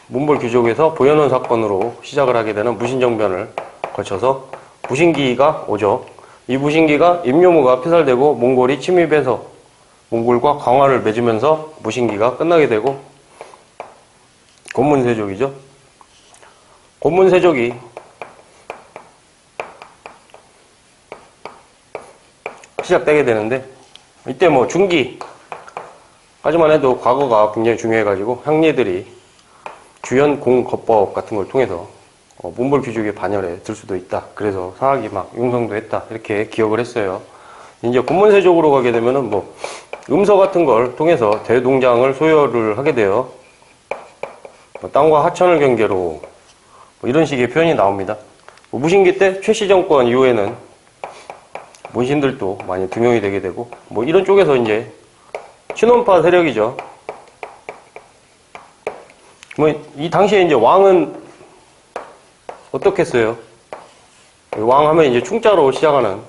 몬골 귀족에서 보현원 사건으로 시작을 하게 되는 무신정변을 거쳐서 무신기가 오죠. 이 무신기가 임요무가 피살되고 몽골이 침입해서 몽골과 강화를 맺으면서 무신기가 끝나게 되고 곤문세족이죠. 곤문세족이 시작되게 되는데 이때 중기까지만 해도 과거가 굉장히 중요해가지고 향리들이 주연공거법 같은 걸 통해서 몬골 귀족의 반열에 들 수도 있다. 그래서 사학이 융성도 했다. 이렇게 기억을 했어요. 이제 곤문세족으로 가게 되면은 음서 같은 걸 통해서 대동장을 소유를 하게 돼요. 땅과 하천을 경계로 이런 식의 표현이 나옵니다. 무신기 때 최씨 정권 이후에는 문신들도 많이 등용이 되게 되고 이런 쪽에서 이제 친원파 세력이죠. 이 당시에 이제 왕은 어떻게 했어요? 왕 하면 이제 충자로 시작하는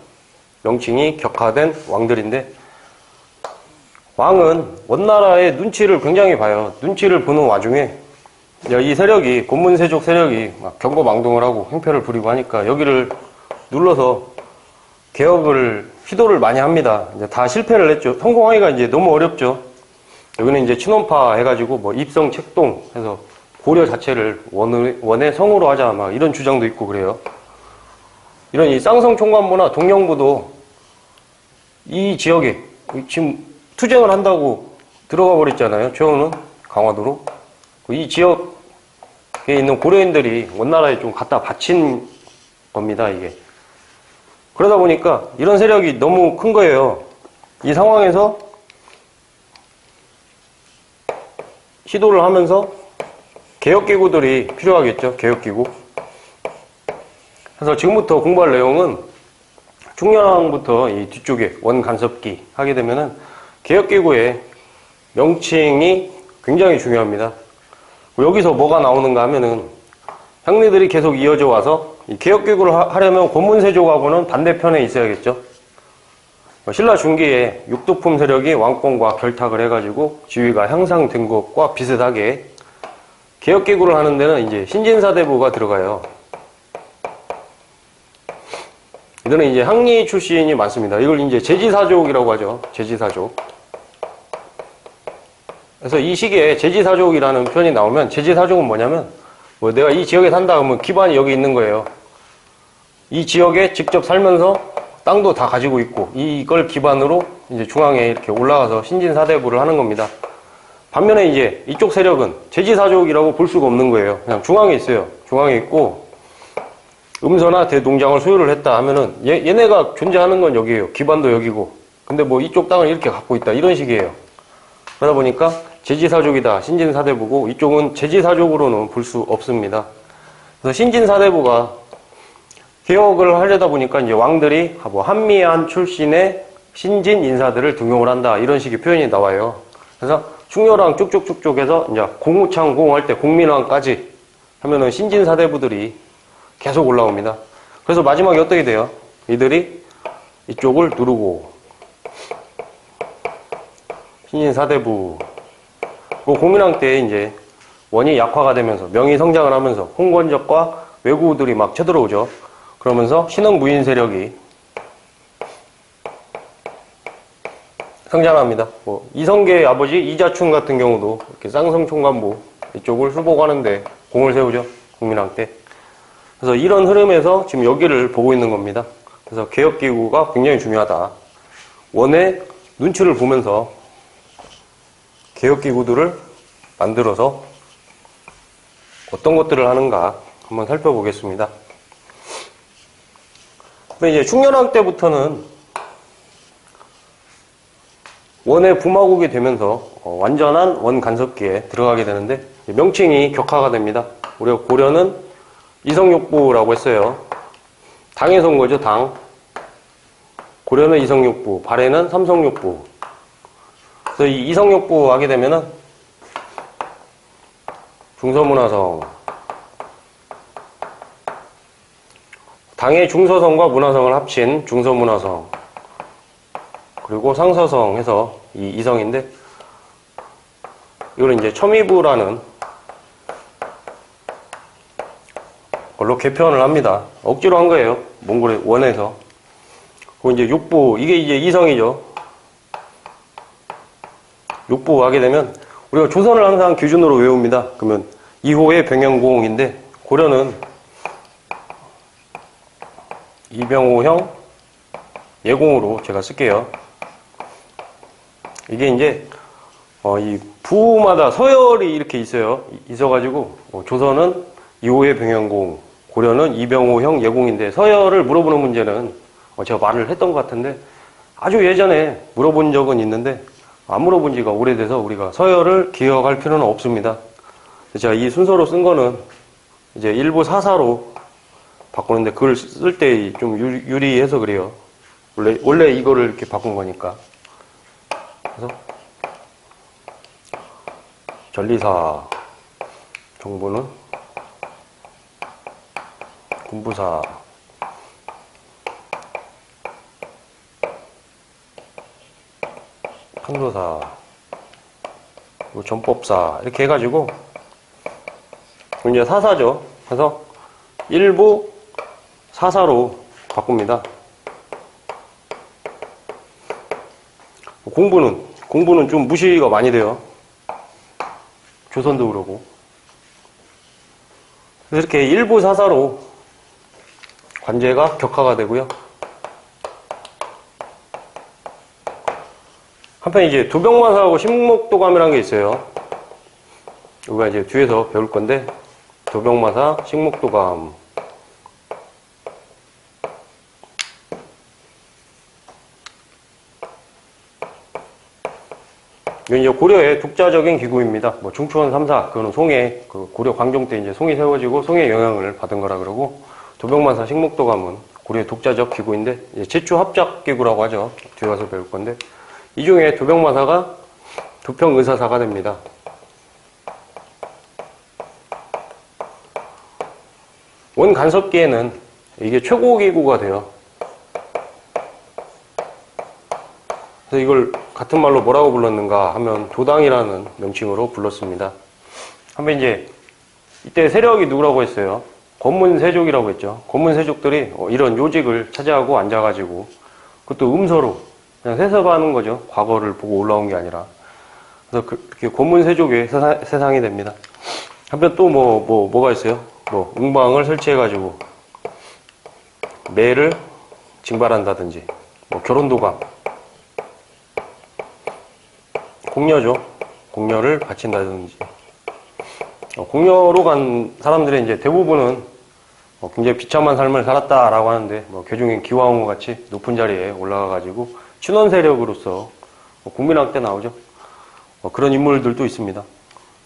명칭이 격화된 왕들인데 왕은 원나라의 눈치를 굉장히 봐요. 눈치를 보는 와중에 이 세력이, 권문세족 세력이 막 경거망동을 하고 행패를 부리고 하니까 여기를 눌러서 개혁을, 시도를 많이 합니다. 이제 다 실패를 했죠. 성공하기가 이제 너무 어렵죠. 여기는 이제 친원파 해가지고 뭐 입성 책동 해서 고려 자체를 원의 성으로 하자, 막 이런 주장도 있고 그래요. 이런 이 쌍성 총관부나 동령부도 이 지역에 지금 투쟁을 한다고 들어가 버렸잖아요. 최원은 강화도로. 이 지역에 있는 고려인들이 원나라에 좀 갖다 바친 겁니다, 이게. 그러다 보니까 이런 세력이 너무 큰 거예요. 이 상황에서 시도를 하면서 개혁기구들이 필요하겠죠. 개혁기구. 그래서 지금부터 공부할 내용은 충렬왕부터 이 뒤쪽에 원간섭기 하게 되면은 개혁기구의 명칭이 굉장히 중요합니다. 여기서 뭐가 나오는가 하면은 향리들이 계속 이어져 와서 이 개혁기구를 하려면 권문세족하고는 반대편에 있어야겠죠. 신라 중기에 육두품 세력이 왕권과 결탁을 해가지고 지위가 향상된 것과 비슷하게 개혁기구를 하는 데는 이제 신진사대부가 들어가요. 이들은 이제 항리 출신이 많습니다. 이걸 이제 제지사족이라고 하죠. 제지사족. 그래서 이 시기에 제지사족이라는 표현이 나오면 제지사족은 뭐냐면 뭐 내가 이 지역에 산다 하면 기반이 여기 있는 거예요. 이 지역에 직접 살면서 땅도 다 가지고 있고 이걸 기반으로 이제 중앙에 이렇게 올라가서 신진사대부를 하는 겁니다. 반면에 이제 이쪽 세력은 제지사족이라고 볼 수가 없는 거예요. 그냥 중앙에 있어요. 중앙에 있고 음서나 대농장을 소유를 했다 하면은 얘네가 존재하는 건 여기에요. 기반도 여기고. 근데 뭐 이쪽 땅을 이렇게 갖고 있다 이런 식이에요. 그러다 보니까 제지사족이다 신진사대부고 이쪽은 제지사족으로는 볼 수 없습니다. 그래서 신진사대부가 개혁을 하려다 보니까 이제 왕들이 뭐 한미한 출신의 신진 인사들을 등용을 한다 이런 식의 표현이 나와요. 그래서 충렬왕 쭉쭉쭉쭉 해서 이제 공우창 공할 때 공민왕까지 하면은 신진사대부들이 계속 올라옵니다. 그래서 마지막에 어떻게 돼요? 이들이 이쪽을 누르고 신진사대부 공민왕 때 이제 원이 약화가 되면서 명이 성장을 하면서 홍건적과 왜구들이 막 쳐들어오죠. 그러면서 신흥무인 세력이 성장합니다. 뭐 이성계의 아버지 이자춘 같은 경우도 이렇게 쌍성총관부 이쪽을 수복하는데 공을 세우죠. 공민왕 때. 그래서 이런 흐름에서 지금 여기를 보고 있는 겁니다. 그래서 개혁기구가 굉장히 중요하다. 원의 눈치를 보면서 개혁기구들을 만들어서 어떤 것들을 하는가 한번 살펴보겠습니다. 이제 충렬왕 때부터는 원의 부마국이 되면서 완전한 원 간섭기에 들어가게 되는데 명칭이 격화가 됩니다. 우리가 고려는 이성육부라고 했어요. 당에서 온 거죠, 당. 고려는 이성육부, 발해는 삼성육부. 그래서 이 이성육부 하게 되면은 중서문화성, 당의 중서성과 문화성을 합친 중서문화성, 그리고 상서성 해서 이 이성인데, 이걸 이제 첨의부라는 걸로 개편을 합니다. 억지로 한 거예요. 몽골의 원에서. 그리고 이제 육부, 이게 이제 이성이죠. 육부 하게 되면, 우리가 조선을 항상 기준으로 외웁니다. 그러면 2호의 병영공인데, 고려는 이병호형 예공으로 제가 쓸게요. 이게 이제 이 부마다 서열이 이렇게 있어요. 있어가지고 조선은 2호의 병영공, 고려는 이병호형 예공인데 서열을 물어보는 문제는 제가 말을 했던 것 같은데 아주 예전에 물어본 적은 있는데 안 물어본 지가 오래돼서 우리가 서열을 기억할 필요는 없습니다. 제가 이 순서로 쓴 거는 이제 일부 사사로 바꾸는데 그걸 쓸 때 좀 유리해서 그래요. 원래 이거를 이렇게 바꾼 거니까. 그래서 전리사 정부는 군부사 판도사 그리고 전법사 이렇게 해가지고 이제 사사죠. 그래서 일부 사사로 바꿉니다. 공부는 좀 무시가 많이 돼요. 조선도 그러고. 그래서 이렇게 일부 사사로 관제가 격화가 되고요. 한편 이제 도병마사하고 식목도감이라는 게 있어요. 우리가 이제 뒤에서 배울 건데, 도병마사, 식목도감. 이건 이제 고려의 독자적인 기구입니다. 뭐 중추원 3사, 그거는 송해, 그 고려 광종 때 이제 송이 세워지고 송의 영향을 받은 거라 그러고, 도병마사, 식목도감은 고려의 독자적 기구인데, 이제 제추 합작 기구라고 하죠. 뒤에 가서 배울 건데, 이 중에 도병마사가 도평의사사가 됩니다. 원 간섭기에는 이게 최고 기구가 돼요. 그래서 이걸 같은 말로 뭐라고 불렀는가 하면 도당이라는 명칭으로 불렀습니다. 한번 이제 이때 세력이 누구라고 했어요? 권문세족이라고 했죠. 권문세족들이 이런 요직을 차지하고 앉아가지고 그것도 음서로 그냥 세습하는 거죠. 과거를 보고 올라온 게 아니라. 그래서 그렇게 권문세족의 세상이 됩니다. 한편 또 뭐가 있어요? 웅방을 설치해가지고 매를 징발한다든지, 결혼도감, 공녀죠. 공녀를 바친다든지. 공녀로 간 사람들의 이제 대부분은 굉장히 비참한 삶을 살았다라고 하는데, 괴중인 기와홍과 같이 높은 자리에 올라가가지고 친원 세력으로서 국민학 때 나오죠. 그런 인물들도 있습니다.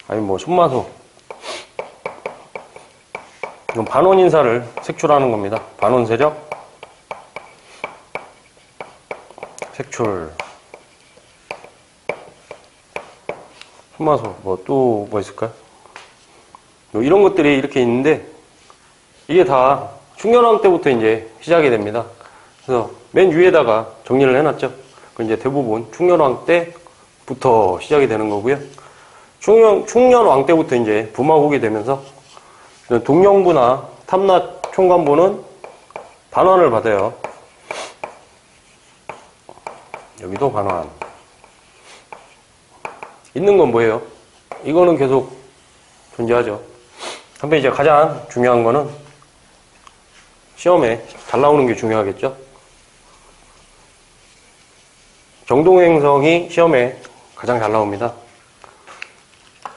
아니 손마소. 이건 반원 인사를 색출하는 겁니다. 반원 세력, 색출. 손마소. 또 뭐 있을까요? 이런 것들이 이렇게 있는데, 이게 다 충렬왕 때부터 이제 시작이 됩니다. 그래서 맨 위에다가 정리를 해놨죠. 그 이제 대부분 충렬왕 때부터 시작이 되는 거고요. 충렬왕 때부터 이제 부마국이 되면서 동령부나 탐라 총관부는 반환을 받아요. 여기도 반환. 있는 건 뭐예요? 이거는 계속 존재하죠. 한편 이제 가장 중요한 거는 시험에 잘 나오는 게 중요하겠죠. 정동행성이 시험에 가장 잘 나옵니다.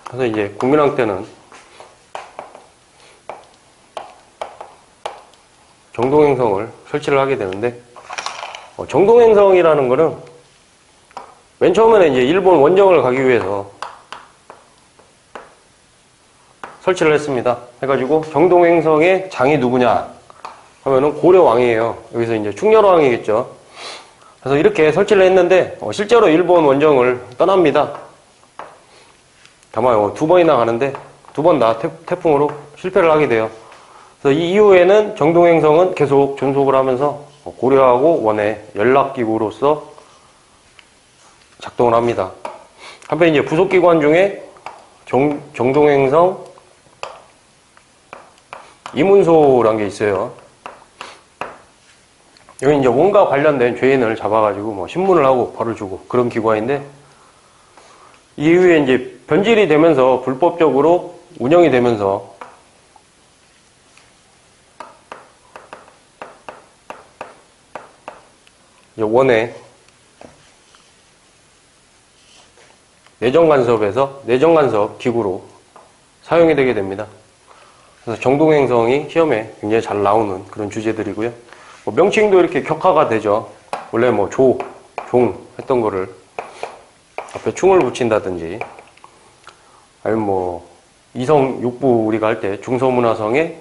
그래서 이제 국민학 때는 정동행성을 설치를 하게 되는데, 정동행성이라는 거는 맨 처음에는 이제 일본 원정을 가기 위해서 설치를 했습니다. 해가지고 정동행성의 장이 누구냐 하면은 고려왕이에요. 여기서 이제 충렬왕이겠죠. 그래서 이렇게 설치를 했는데 실제로 일본 원정을 떠납니다. 다만 2번이나 가는데 2번 다 태풍으로 실패를 하게 돼요. 그래서 이 이후에는 정동행성은 계속 존속을 하면서 고려하고 원의 연락기구로서 작동을 합니다. 한편 이제 부속기관 중에 정동행성 이문소라는 게 있어요. 여기 이제 뭔가 관련된 죄인을 잡아가지고 신문을 하고 벌을 주고 그런 기관인데, 이후에 이제 변질이 되면서 불법적으로 운영이 되면서 원의 내정간섭에서 내정간섭 기구로 사용이 되게 됩니다. 그래서 정동행성이 시험에 굉장히 잘 나오는 그런 주제들이고요. 명칭도 이렇게 격화가 되죠. 원래 종 했던 거를 앞에 충을 붙인다든지, 아니면 이성 육부 우리가 할 때 중서문화성의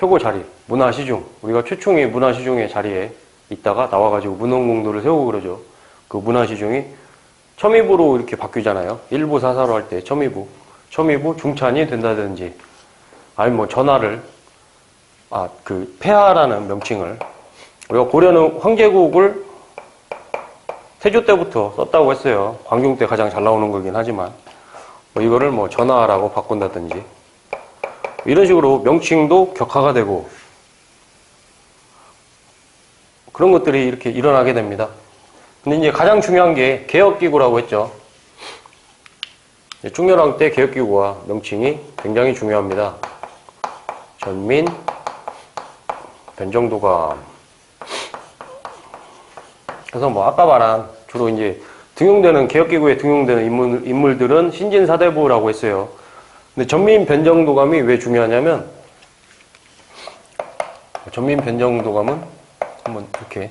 효고 자리, 문화시중, 우리가 최충이 문화시중의 자리에 있다가 나와가지고 문헌공도를 세우고 그러죠. 그 문화시중이 첨의부로 이렇게 바뀌잖아요. 일부 사사로 할 때 첨의부 중찬이 된다든지, 아니면 전하를, 폐하라는 명칭을, 우리가 고려는 황제국을 태조 때부터 썼다고 했어요. 광종 때 가장 잘 나오는 거긴 하지만, 이거를 전하라고 바꾼다든지, 이런 식으로 명칭도 격화가 되고 그런 것들이 이렇게 일어나게 됩니다. 근데 이제 가장 중요한 게 개혁기구라고 했죠. 충렬왕 때 개혁기구와 명칭이 굉장히 중요합니다. 전민, 변정도감. 그래서 뭐 아까 말한 주로 이제 등용되는 개혁기구에 등용되는 인물들은 신진사대부라고 했어요. 근데 전민, 변정도감이 왜 중요하냐면 전민, 변정도감은 한번 이렇게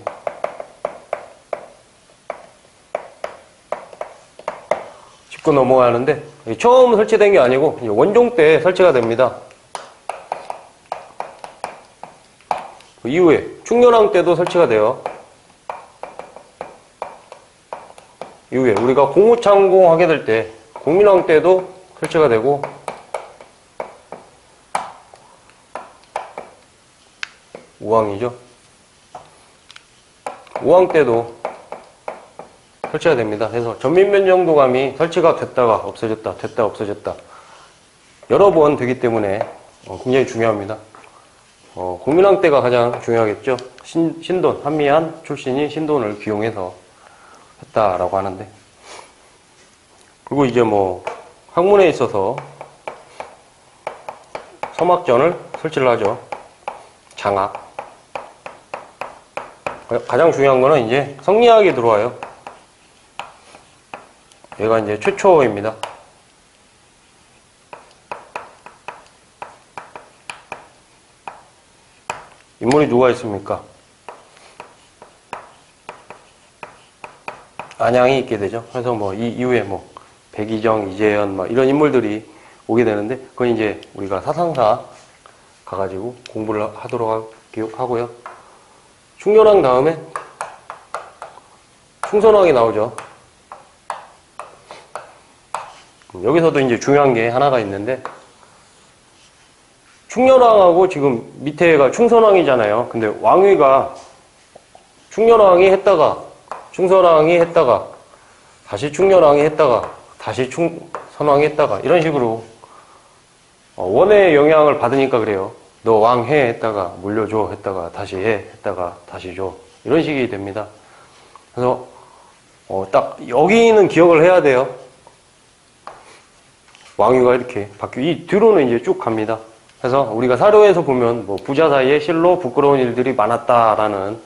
짚고 넘어가야 하는데 처음 설치된 게 아니고 원종 때 설치가 됩니다. 그 이후에 충렬왕 때도 설치가 돼요. 이후에 우리가 공우창공 하게 될 때 공민왕 때도 설치가 되고 우왕이죠. 우왕 때도 설치가 됩니다. 그래서 전민변정도감이 설치가 됐다가 없어졌다, 됐다 없어졌다 여러 번 되기 때문에 굉장히 중요합니다. 공민왕 때가 가장 중요하겠죠. 신돈, 한미한 출신이 신돈을 기용해서 했다라고 하는데, 그리고 이제 뭐 학문에 있어서 서막전을 설치를 하죠. 장학. 가장 중요한 거는 이제 성리학이 들어와요. 얘가 이제 최초입니다. 인물이 누가 있습니까? 안양이 있게 되죠. 그래서 뭐 이 이후에 뭐 백이정, 이재현 막 이런 인물들이 오게 되는데, 그건 이제 우리가 사상사 가가지고 공부를 하도록 하고요. 충렬왕 다음에 충선왕이 나오죠. 여기서도 이제 중요한 게 하나가 있는데, 충렬왕하고 지금 밑에가 충선왕이잖아요. 근데 왕위가 충렬왕이 했다가 충선왕이 했다가 다시 충렬왕이 했다가 다시 충선왕이 했다가 이런 식으로 원의 영향을 받으니까 그래요. 너 왕해 했다가 물려줘 했다가 다시 해 했다가 다시 줘, 이런 식이 됩니다. 그래서 딱 여기는 기억을 해야 돼요. 왕위가 이렇게 바뀌고 이 뒤로는 이제 쭉 갑니다. 그래서 우리가 사료에서 보면 뭐 부자 사이에 실로 부끄러운 일들이 많았다라는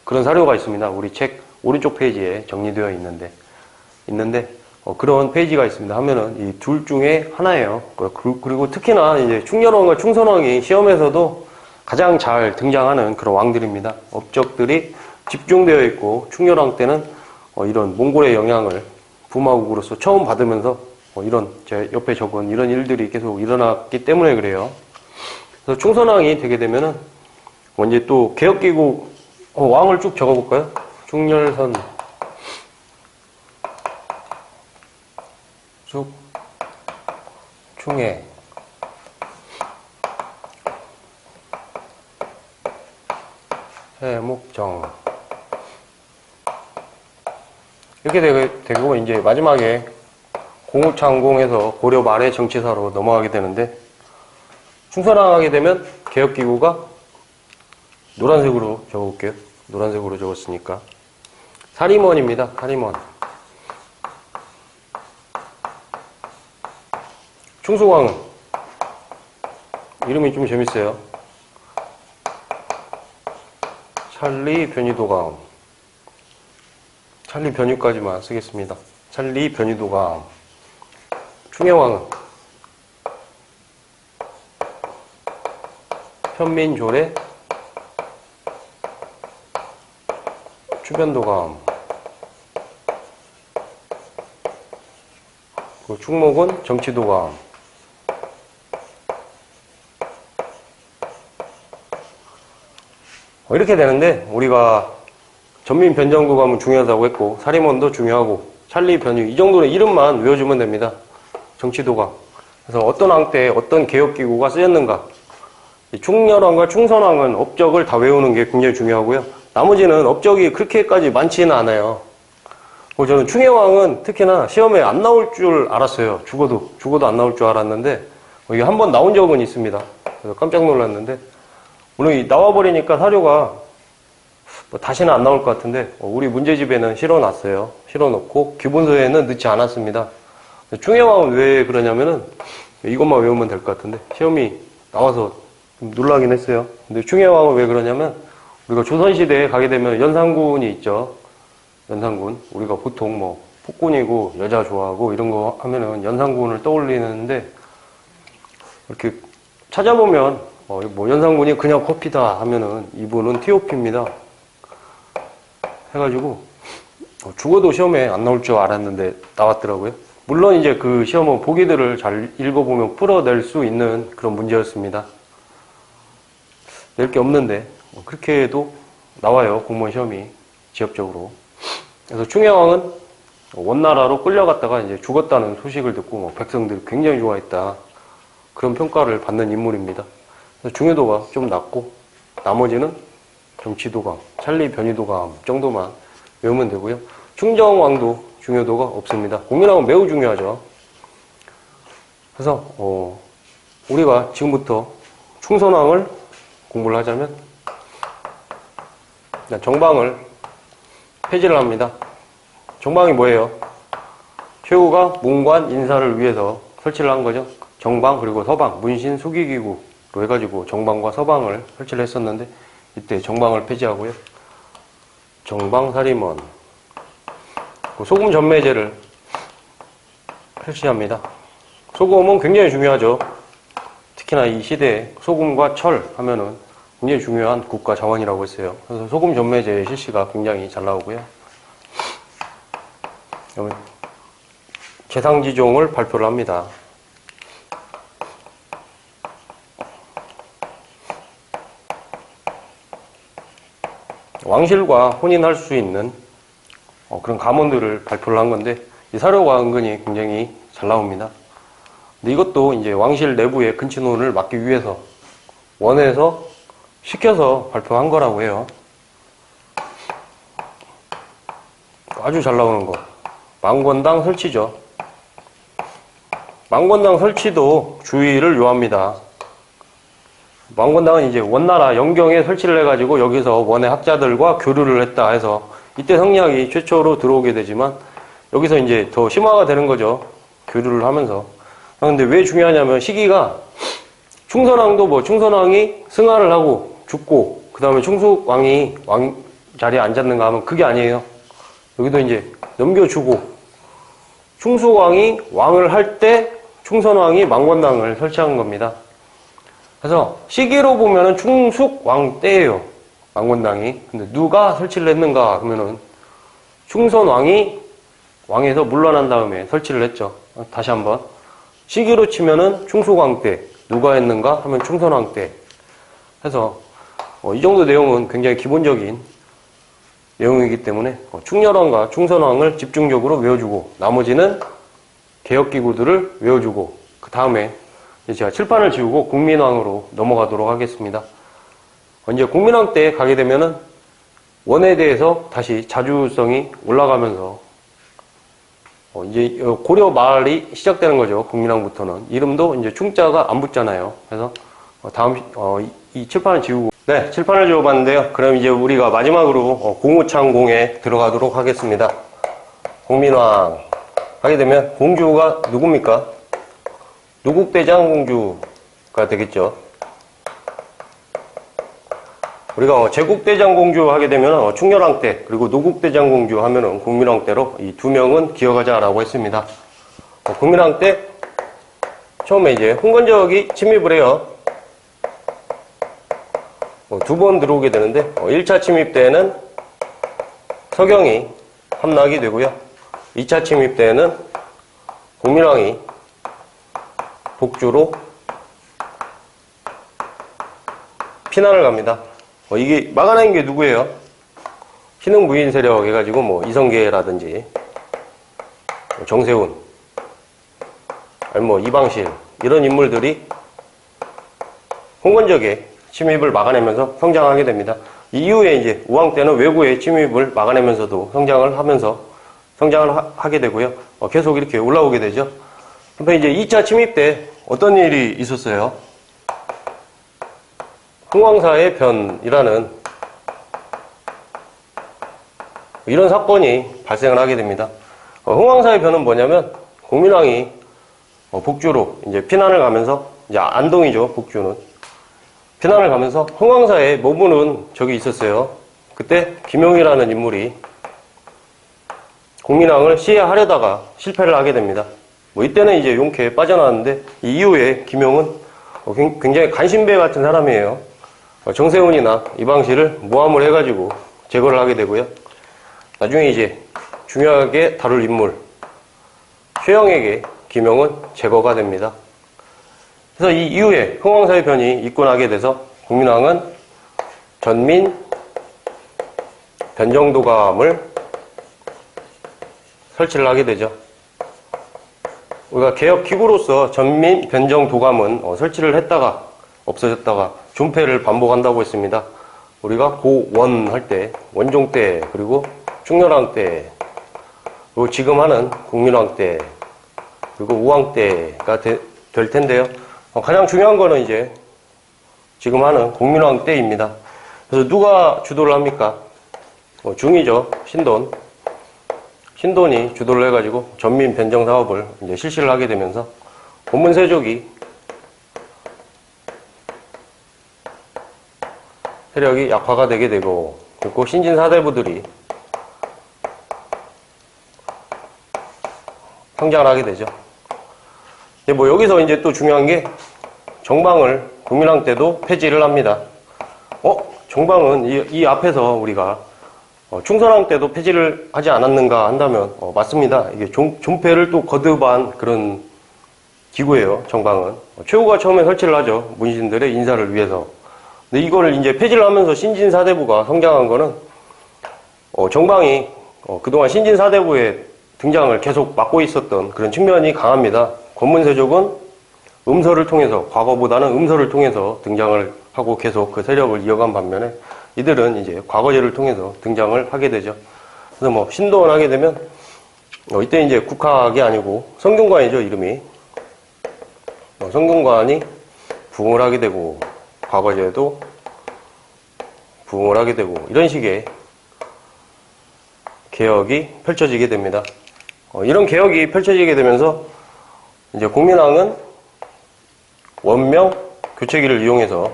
그런 사료가 있습니다. 우리 책 오른쪽 페이지에 정리되어 있는데 그런 페이지가 있습니다. 하면은 이 둘 중에 하나예요. 그리고 특히나 이제 충렬왕과 충선왕이 시험에서도 가장 잘 등장하는 그런 왕들입니다. 업적들이 집중되어 있고 충렬왕 때는 이런 몽골의 영향을 부마국으로서 처음 받으면서 이런 제 옆에 적은 이런 일들이 계속 일어났기 때문에 그래요. 그래서 충선왕이 되게 되면은 이제 또 개혁기구 왕을 쭉 적어볼까요? 충렬선 쭉 충해 해묵정 이렇게 되고 이제 마지막에 공우창공에서 고려 말의 정치사로 넘어가게 되는데, 충선왕 하게 되면 개혁기구가 노란색으로 적어볼게요. 노란색으로 적었으니까 사림원입니다. 사림원. 충수왕은 이름이 좀 재밌어요. 찰리 변이도감. 찰리 변유까지만 쓰겠습니다. 찰리 변이도감. 충해왕은 현민조례 추변도감. 충목은 정치도감. 이렇게 되는데, 우리가 전민 변정도감은 중요하다고 했고 사림원도 중요하고 찰리 변유, 이 정도는 이름만 외워주면 됩니다. 정치도감. 그래서 어떤 왕 때 어떤 개혁기구가 쓰였는가, 충렬왕과 충선왕은 업적을 다 외우는 게 굉장히 중요하고요. 나머지는 업적이 그렇게까지 많지는 않아요. 저는 충해왕은 특히나 시험에 안 나올 줄 알았어요. 죽어도 안 나올 줄 알았는데 이게 한 번 나온 적은 있습니다. 그래서 깜짝 놀랐는데, 물론 나와버리니까 사료가 뭐 다시는 안 나올 것 같은데, 우리 문제집에는 실어놨어요. 실어놓고, 기본서에는 넣지 않았습니다. 충해왕은 왜 그러냐면은, 이것만 외우면 될 것 같은데, 시험이 나와서 좀 놀라긴 했어요. 근데 충해왕은 왜 그러냐면, 우리가 조선시대에 가게 되면 연산군이 있죠. 연산군. 우리가 보통 뭐, 폭군이고, 여자 좋아하고, 이런 거 하면은 연산군을 떠올리는데, 이렇게 찾아보면, 뭐, 연산군이 그냥 커피다 하면은, 이분은 티오피입니다. 해가지고, 죽어도 시험에 안 나올 줄 알았는데, 나왔더라고요. 물론 이제 그 시험은 보기들을 잘 읽어보면 풀어낼 수 있는 그런 문제였습니다. 낼 게 없는데, 그렇게 해도 나와요. 공무원 시험이. 지역적으로. 그래서 충해왕은 원나라로 끌려갔다가 이제 죽었다는 소식을 듣고 백성들이 굉장히 좋아했다. 그런 평가를 받는 인물입니다. 그래서 중요도가 좀 낮고, 나머지는 정치도감, 찰리 변이도감 정도만 외우면 되고요. 충정왕도 중요도가 없습니다. 공민왕은 매우 중요하죠. 그래서 우리가 지금부터 충선왕을 공부를 하자면 정방을 폐지를 합니다. 정방이 뭐예요? 최후가 문관 인사를 위해서 설치를 한 거죠. 정방 그리고 서방, 문신 수기기구로 해가지고 정방과 서방을 설치를 했었는데 이때 정방을 폐지하고요. 정방사림원, 소금 전매제를 실시합니다. 소금은 굉장히 중요하죠. 특히나 이 시대에 소금과 철 하면은 굉장히 중요한 국가 자원이라고 했어요. 그래서 소금 전매제 실시가 굉장히 잘 나오고요. 재상지종을 발표를 합니다. 왕실과 혼인할 수 있는 그런 가문들을 발표를 한 건데 이 사료가 은근히 굉장히 잘 나옵니다. 근데 이것도 이제 왕실 내부의 근친혼을 막기 위해서 원해서 시켜서 발표한 거라고 해요. 아주 잘 나오는 거. 망권당 설치죠. 망권당 설치도 주의를 요합니다. 망권당은 이제 원나라 영경에 설치를 해가지고 여기서 원의 학자들과 교류를 했다 해서 이때 성리학이 최초로 들어오게 되지만 여기서 이제 더 심화가 되는 거죠. 교류를 하면서. 그런데 왜 중요하냐면 시기가 충선왕도 뭐 충선왕이 승하를 하고 죽고 그 다음에 충숙왕이 왕 자리에 앉았는가 하면 그게 아니에요. 여기도 이제 넘겨주고 충숙왕이 왕을 할 때 충선왕이 망권당을 설치한 겁니다. 그래서 시기로 보면은 충숙왕 때예요. 망권당이. 근데 누가 설치를 했는가 하면은 충선왕이 왕에서 물러난 다음에 설치를 했죠. 다시 한번. 시기로 치면은 충숙왕 때. 누가 했는가 하면 충선왕 때. 해서 이 정도 내용은 굉장히 기본적인 내용이기 때문에 충렬왕과 충선왕을 집중적으로 외워주고 나머지는 개혁기구들을 외워주고 그 다음에 제가 칠판을 지우고 국민왕으로 넘어가도록 하겠습니다. 이제 국민왕 때 가게 되면은 원에 대해서 다시 자주성이 올라가면서 이제 고려 말이 시작되는 거죠. 국민왕부터는. 이름도 이제 충자가 안 붙잖아요. 그래서 다음 이 칠판을 지우고 네, 칠판을 지워봤는데요. 그럼 이제 우리가 마지막으로 공우창공에 들어가도록 하겠습니다. 국민왕 하게 되면 공주가 누굽니까? 누국대장 공주가 되겠죠. 우리가 제국대장 공주 하게 되면 충렬왕 때 그리고 노국대장 공주 하면은 국민왕 때로 이 두 명은 기억하자라고 했습니다. 국민왕 때 처음에 이제 홍건적이 침입을 해요. 두 번 들어오게 되는데 1차 침입 때에는 서경이 함락이 되고요. 2차 침입 때에는 국민왕이 복주로 피난을 갑니다. 이게 막아낸 게 누구예요? 신흥 부인 세력 해가지고 뭐 이성계라든지 정세훈 아니 뭐 이방실 이런 인물들이 홍건적의 침입을 막아내면서 성장하게 됩니다. 이후에 이제 우왕 때는 외구의 침입을 막아내면서도 성장을 하게 되고요. 계속 이렇게 올라오게 되죠. 그런데 이제 2차 침입 때 어떤 일이 있었어요? 흥왕사의 변이라는 이런 사건이 발생을 하게 됩니다. 흥왕사의 변은 뭐냐면 공민왕이 북주로 이제 피난을 가면서 이제 안동이죠, 북주는. 피난을 가면서 흥왕사에 머무는 적이 있었어요. 그때 김용이라는 인물이 공민왕을 시해하려다가 실패를 하게 됩니다. 이때는 이제 용케 빠져나왔는데 이 이후에 김용은 굉장히 간신배 같은 사람이에요. 정세훈이나 이방시를 모함을 해가지고 제거를 하게 되고요. 나중에 이제 중요하게 다룰 인물 최영에게 김용은 제거가 됩니다. 그래서 이 이후에 흥왕사의 변이 입군하게 돼서 공민왕은 전민 변정도감을 설치를 하게 되죠. 우리가 개혁 기구로서 전민 변정도감은 설치를 했다가 없어졌다가 존폐를 반복한다고 했습니다. 우리가 고원 할 때, 원종 때, 그리고 충렬왕 때, 그리고 지금 하는 국민왕 때, 그리고 우왕 때가 될 텐데요. 가장 중요한 거는 이제 지금 하는 국민왕 때입니다. 그래서 누가 주도를 합니까? 중이죠. 신돈. 신돈이 주도를 해가지고 전민 변정 사업을 이제 실시를 하게 되면서 고문세족이 세력이 약화가 되게 되고, 그리고 신진사대부들이 성장을 하게 되죠. 여기서 이제 또 중요한 게 정방을 국민왕 때도 폐지를 합니다. 정방은 이 앞에서 우리가 충선왕 때도 폐지를 하지 않았는가 한다면 맞습니다. 이게 존폐를 또 거듭한 그런 기구예요. 정방은 최후가 처음에 설치를 하죠. 문신들의 인사를 위해서. 근데 이거를 이제 폐지를 하면서 신진사대부가 성장한 거는 정방이 그동안 신진사대부의 등장을 계속 막고 있었던 그런 측면이 강합니다. 권문세족은 음서를 통해서, 과거보다는 음서를 통해서 등장을 하고 계속 그 세력을 이어간 반면에 이들은 이제 과거제를 통해서 등장을 하게 되죠. 그래서 신도원 하게 되면 이때 이제 국학이 아니고 성균관이죠, 이름이. 성균관이 부흥을 하게 되고 과거제도 부흥을 하게 되고 이런 식의 개혁이 펼쳐지게 됩니다. 이런 개혁이 펼쳐지게 되면서 이제 공민왕은 원명 교체기를 이용해서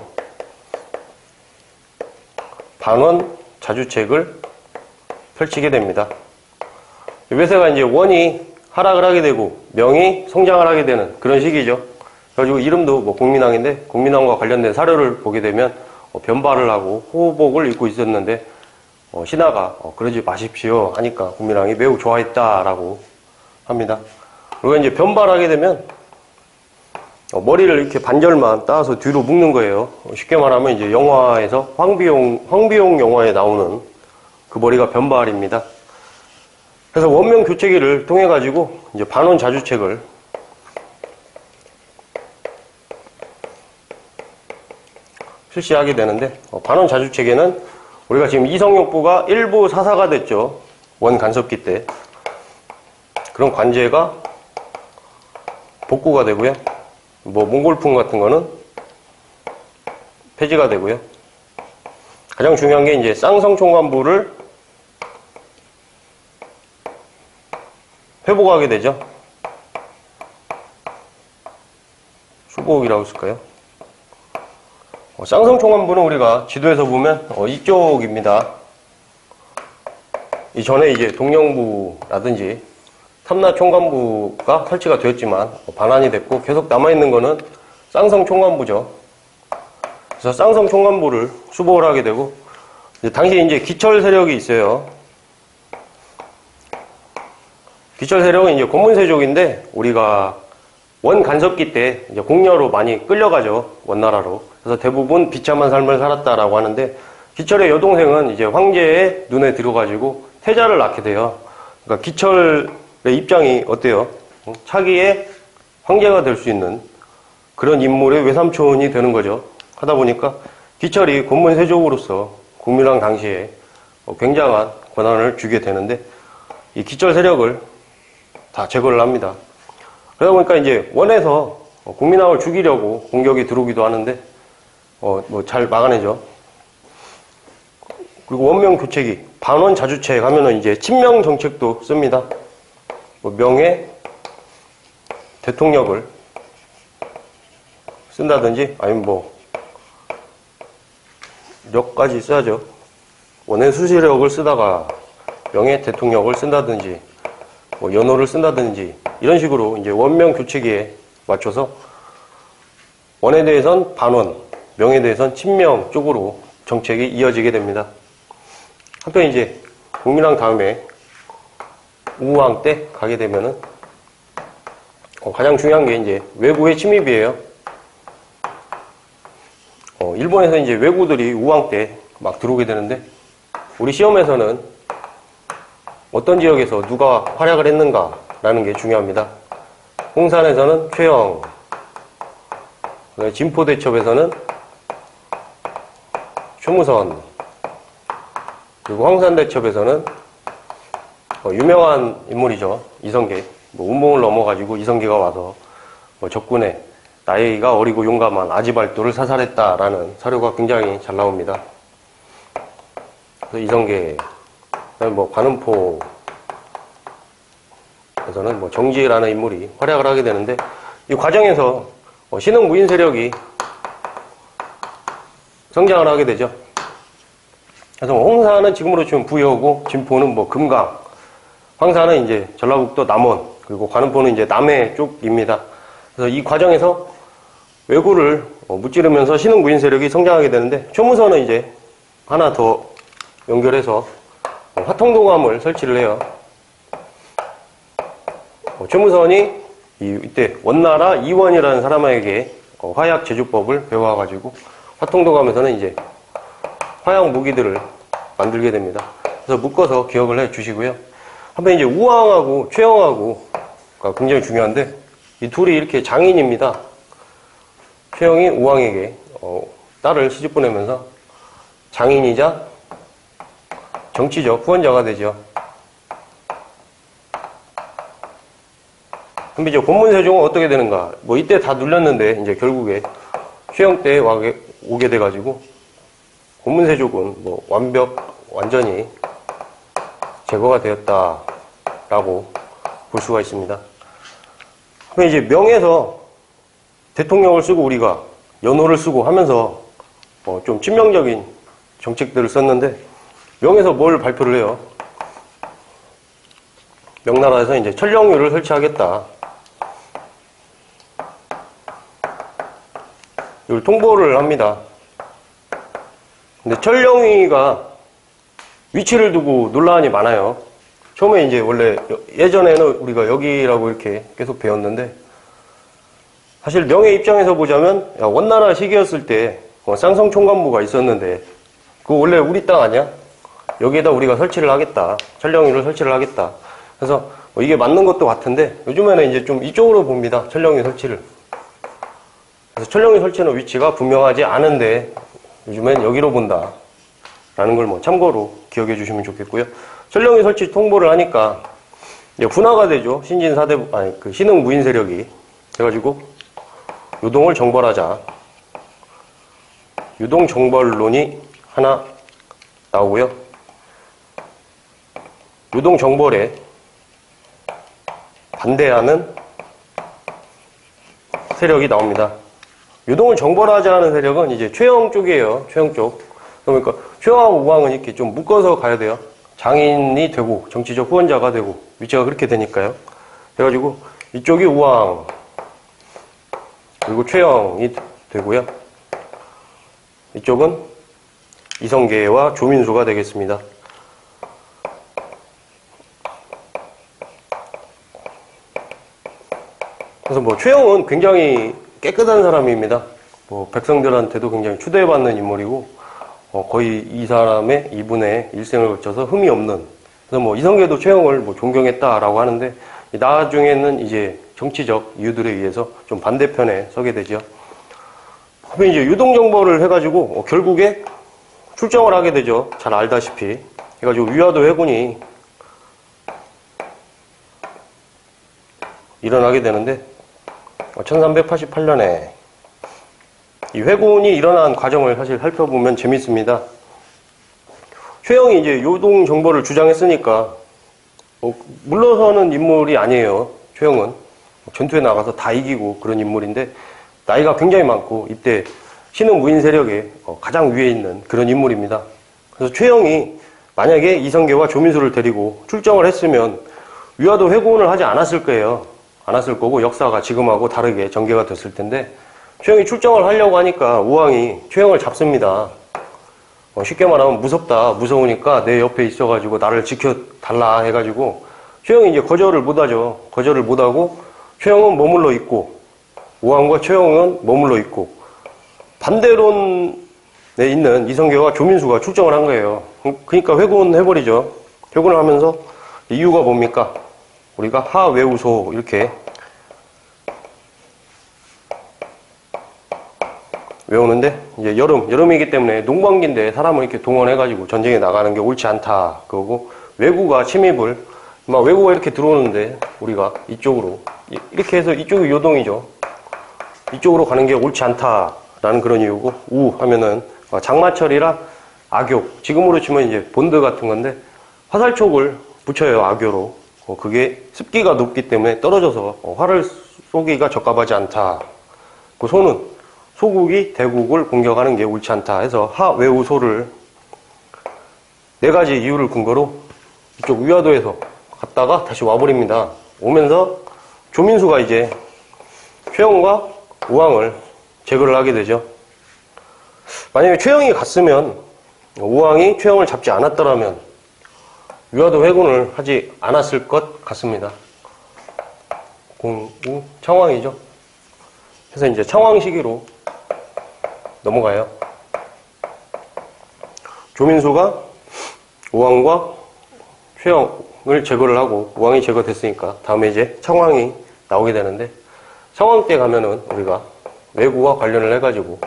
반원 자주책을 펼치게 됩니다. 외세가 이제 원이 하락을 하게 되고 명이 성장을 하게 되는 그런 시기죠. 그래가지고 이름도 공민왕인데 공민왕과 관련된 사료를 보게 되면 변발을 하고 호복을 입고 있었는데 신하가 그러지 마십시오 하니까 공민왕이 매우 좋아했다라고 합니다. 그리고 이제 변발하게 되면 머리를 이렇게 반절만 따서 뒤로 묶는 거예요. 쉽게 말하면 이제 영화에서 황비용 영화에 나오는 그 머리가 변발입니다. 그래서 원명 교체기를 통해 가지고 이제 반원 자주책을 실시하게 되는데 반원 자주책에는 우리가 지금 이성욕부가 일부 사사가 됐죠. 원 간섭기 때. 그런 관제가 복구가 되고요. 몽골풍 같은 거는 폐지가 되고요. 가장 중요한 게 이제 쌍성총관부를 회복하게 되죠. 수복이라고 했을까요? 쌍성총관부는 우리가 지도에서 보면 이쪽입니다. 이전에 이제 동령부라든지 탐나총관부가 설치가 되었지만 반환이 됐고 계속 남아있는 거는 쌍성총관부죠. 그래서 쌍성총관부를 수복을 하게 되고 당시에 이제 기철 세력이 있어요. 기철 세력은 이제 권문세족인데 우리가 원 간섭기 때 이제 공녀로 많이 끌려가죠. 원나라로. 그래서 대부분 비참한 삶을 살았다라고 하는데 기철의 여동생은 이제 황제의 눈에 들어가지고 태자를 낳게 돼요. 그러니까 기철의 입장이 어때요? 차기의 황제가 될 수 있는 그런 인물의 외삼촌이 되는 거죠. 하다 보니까 기철이 권문세족으로서 국민왕 당시에 굉장한 권한을 주게 되는데 이 기철 세력을 다 제거를 합니다. 그러다 보니까 이제 원에서 국민왕을 죽이려고 공격이 들어오기도 하는데 뭐 잘 막아내죠. 그리고 원명 교체기, 반원 자주책 하면은 이제 친명 정책도 씁니다. 뭐 명예, 대통령을 쓴다든지 아니면 뭐 력까지 써야죠. 원해 수시력을 쓰다가 명예, 대통령을 쓴다든지 뭐 연호를 쓴다든지 이런 식으로 이제 원명 교체기에 맞춰서 원에 대해선 반원, 명에 대해선 친명 쪽으로 정책이 이어지게 됩니다. 한편 이제 국민왕 다음에 우왕 때 가게 되면은 가장 중요한 게 이제 외구의 침입이에요. 일본에서 이제 외구들이 우왕 때 막 들어오게 되는데 우리 시험에서는 어떤 지역에서 누가 활약을 했는가라는 게 중요합니다. 홍산에서는 최영, 진포대첩에서는 최무선, 그리고 황산대첩에서는 유명한 인물이죠. 이성계. 뭐 운봉을 넘어가지고 이성계가 와서 적군에 나이가 어리고 용감한 아지발도를 사살했다라는 사료가 굉장히 잘 나옵니다. 그래서 이성계, 뭐 관음포에서는 뭐 정지라는 인물이 활약을 하게 되는데 이 과정에서 신흥 무인 세력이 성장을 하게 되죠. 그래서 홍산은 지금으로 치면 부여고, 진포는 뭐 금강, 황산은 이제 전라북도 남원, 그리고 관음포는 이제 남해 쪽입니다. 그래서 이 과정에서 왜구를 무찌르면서 신흥 무인 세력이 성장하게 되는데 초무선은 이제 하나 더 연결해서 화통도감을 설치를 해요. 최무선이 이때 원나라 이원이라는 사람에게 화약 제조법을 배워가지고 화통도감에서는 이제 화약 무기들을 만들게 됩니다. 그래서 묶어서 기억을 해 주시고요. 한편 이제 우왕하고 최영하고가 굉장히 중요한데 이 둘이 이렇게 장인입니다. 최영이 우왕에게 딸을 시집 보내면서 장인이자 정치적 후원자가 되죠. 그럼 이제 권문세종은 어떻게 되는가? 뭐 이때 다 눌렸는데 이제 결국에 최영 때 오게 돼가지고 권문세족은 뭐 완전히 제거가 되었다라고 볼 수가 있습니다. 그럼 이제 명에서 대통령을 쓰고 우리가 연호를 쓰고 하면서 좀 친명적인 정책들을 썼는데 명에서 뭘 발표를 해요? 명나라에서 이제 천령유를 설치하겠다. 이걸 통보를 합니다. 근데 천령위가 위치를 두고 논란이 많아요. 처음에 이제 원래 예전에는 우리가 여기라고 이렇게 계속 배웠는데 사실 명의 입장에서 보자면 원나라 시기였을 때 쌍성총관부가 있었는데 그거 원래 우리 땅 아니야? 여기에다 우리가 설치를 하겠다. 천령위를 설치를 하겠다. 그래서 이게 맞는 것도 같은데 요즘에는 이제 좀 이쪽으로 봅니다. 천령위 설치를. 그래서 천령위 설치는 위치가 분명하지 않은데 요즘엔 여기로 본다. 라는 걸 뭐 참고로 기억해 주시면 좋겠고요. 천령위 설치 통보를 하니까 이제 분화가 되죠. 그 신흥 무인 세력이. 그래가지고 유동을 정벌하자. 유동 정벌론이 하나 나오고요. 유동 정벌에 반대하는 세력이 나옵니다. 유동을 정벌하자 하는 세력은 이제 최영 쪽이에요. 최영 쪽. 그러니까 최영하고 우왕은 이렇게 좀 묶어서 가야 돼요. 장인이 되고 정치적 후원자가 되고 위치가 그렇게 되니까요. 그래가지고 이쪽이 우왕 그리고 최영이 되고요. 이쪽은 이성계와 조민수가 되겠습니다. 그래서 뭐 최영은 굉장히 깨끗한 사람입니다. 뭐 백성들한테도 굉장히 추대받는 인물이고 거의 이분의 일생을 거쳐서 흠이 없는. 그래서 뭐 이성계도 최영을 뭐 존경했다라고 하는데 나중에는 이제 정치적 이유들에 의해서 좀 반대편에 서게 되죠. 그럼 이제 유동정벌을 해가지고 결국에 출정을 하게 되죠. 잘 알다시피. 해가지고 위화도 해군이 일어나게 되는데 1388년에 이 회군이 일어난 과정을 사실 살펴보면 재밌습니다. 최영이 이제 요동 정벌을 주장했으니까 물러서는 인물이 아니에요. 최영은 전투에 나가서 다 이기고 그런 인물인데 나이가 굉장히 많고 이때 신흥 무인 세력의 가장 위에 있는 그런 인물입니다. 그래서 최영이 만약에 이성계와 조민수를 데리고 출정을 했으면 위화도 회군을 하지 않았을 거예요. 않았을 거고 역사가 지금하고 다르게 전개가 됐을 텐데 최영이 출정을 하려고 하니까 우왕이 최영을 잡습니다. 쉽게 말하면 무섭다, 무서우니까 내 옆에 있어가지고 나를 지켜달라 해가지고 최영이 이제 거절을 못하죠. 거절을 못하고 최영은 머물러 있고 우왕과 최영은 머물러 있고 반대론에 있는 이성계와 조민수가 출정을 한 거예요. 그러니까 회군해버리죠. 회군을 하면서 이유가 뭡니까? 우리가 하외우소 이렇게 외우는데 이제 여름이기 때문에 농번기인데 사람을 이렇게 동원해가지고 전쟁에 나가는 게 옳지 않다. 그거고 외구가 침입을 막 외구가 이렇게 들어오는데 우리가 이쪽으로 이렇게 해서 이쪽이 요동이죠. 이쪽으로 가는 게 옳지 않다라는 그런 이유고 우 하면은 장마철이라 악욕 지금으로 치면 이제 본드 같은 건데 화살촉을 붙여요 악교로. 그게 습기가 높기 때문에 떨어져서 활을 쏘기가 적합하지 않다. 그 소는 소국이 대국을 공격하는 게 옳지 않다 해서 하외우소를 4가지 이유를 근거로 이쪽 위화도에서 갔다가 다시 와버립니다. 오면서 조민수가 이제 최영과 우왕을 제거를 하게 되죠. 만약에 최영이 갔으면 우왕이 최영을 잡지 않았더라면 위화도 회군을 하지 않았을 것 같습니다. 공우 청왕이죠. 그래서 이제 청왕 시기로 넘어가요. 조민수가 우왕과 최영을 제거를 하고 우왕이 제거됐으니까 다음에 이제 청왕이 나오게 되는데 청왕 때 가면은 우리가 외구와 관련을 해가지고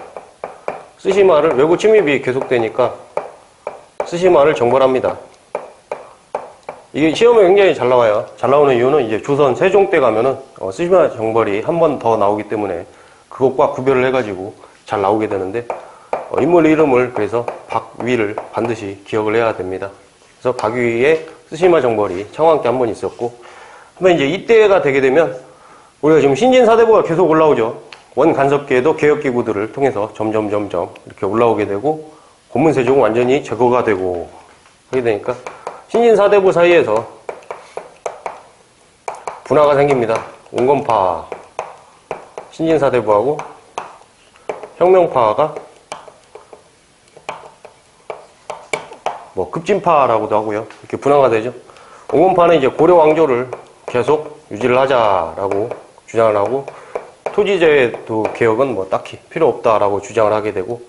쓰시마를 외구 침입이 계속되니까 쓰시마를 정벌합니다. 이게 시험에 굉장히 잘 나와요. 잘 나오는 이유는 이제 조선 세종 때 가면은 쓰시마 정벌이 한 번 더 나오기 때문에 그것과 구별을 해가지고 잘 나오게 되는데 인물 이름을 그래서 박위를 반드시 기억을 해야 됩니다. 그래서 박위의 쓰시마 정벌이 청왕 때 한 번 있었고 한번 이제 이때가 되게 되면 우리가 지금 신진사대부가 계속 올라오죠. 원간섭기에도 개혁기구들을 통해서 점점 이렇게 올라오게 되고 고문세종은 완전히 제거가 되고 하게 되니까 신진사대부 사이에서 분화가 생깁니다. 온건파 신진사대부하고 혁명파가 뭐 급진파라고도 하고요. 이렇게 분화가 되죠. 온건파는 이제 고려 왕조를 계속 유지를 하자라고 주장을 하고 토지제도 개혁은 뭐 딱히 필요 없다라고 주장을 하게 되고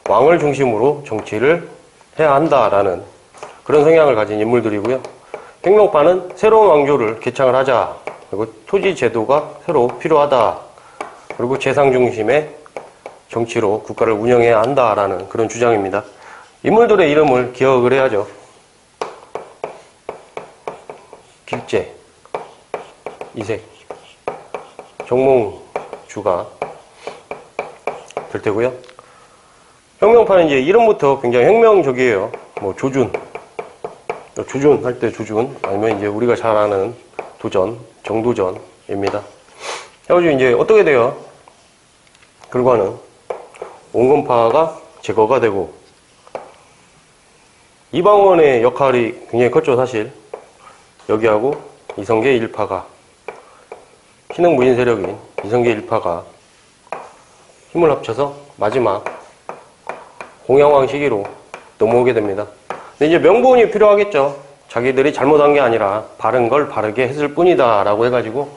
왕을 중심으로 정치를 해야 한다라는 그런 성향을 가진 인물들이고요. 혁명파는 새로운 왕조를 개창을 하자. 그리고 토지제도가 새로 필요하다. 그리고 재상 중심의 정치로 국가를 운영해야 한다라는 그런 주장입니다. 인물들의 이름을 기억을 해야죠. 길제, 이색, 정몽주가 될 테고요. 혁명파는 이제 이름부터 굉장히 혁명적이에요. 뭐 조준 할 때 조준, 아니면 이제 우리가 잘 아는 도전, 정도전입니다. 해가지고 이제 어떻게 돼요? 결과는 온건파가 제거가 되고 이방원의 역할이 굉장히 컸죠, 사실. 여기하고 이성계 일파가 신흥 무인 세력인 이성계 일파가 힘을 합쳐서 마지막 공양왕 시기로 넘어오게 됩니다. 근데 이제 명분이 필요하겠죠. 자기들이 잘못한 게 아니라 바른 걸 바르게 했을 뿐이다 라고 해가지고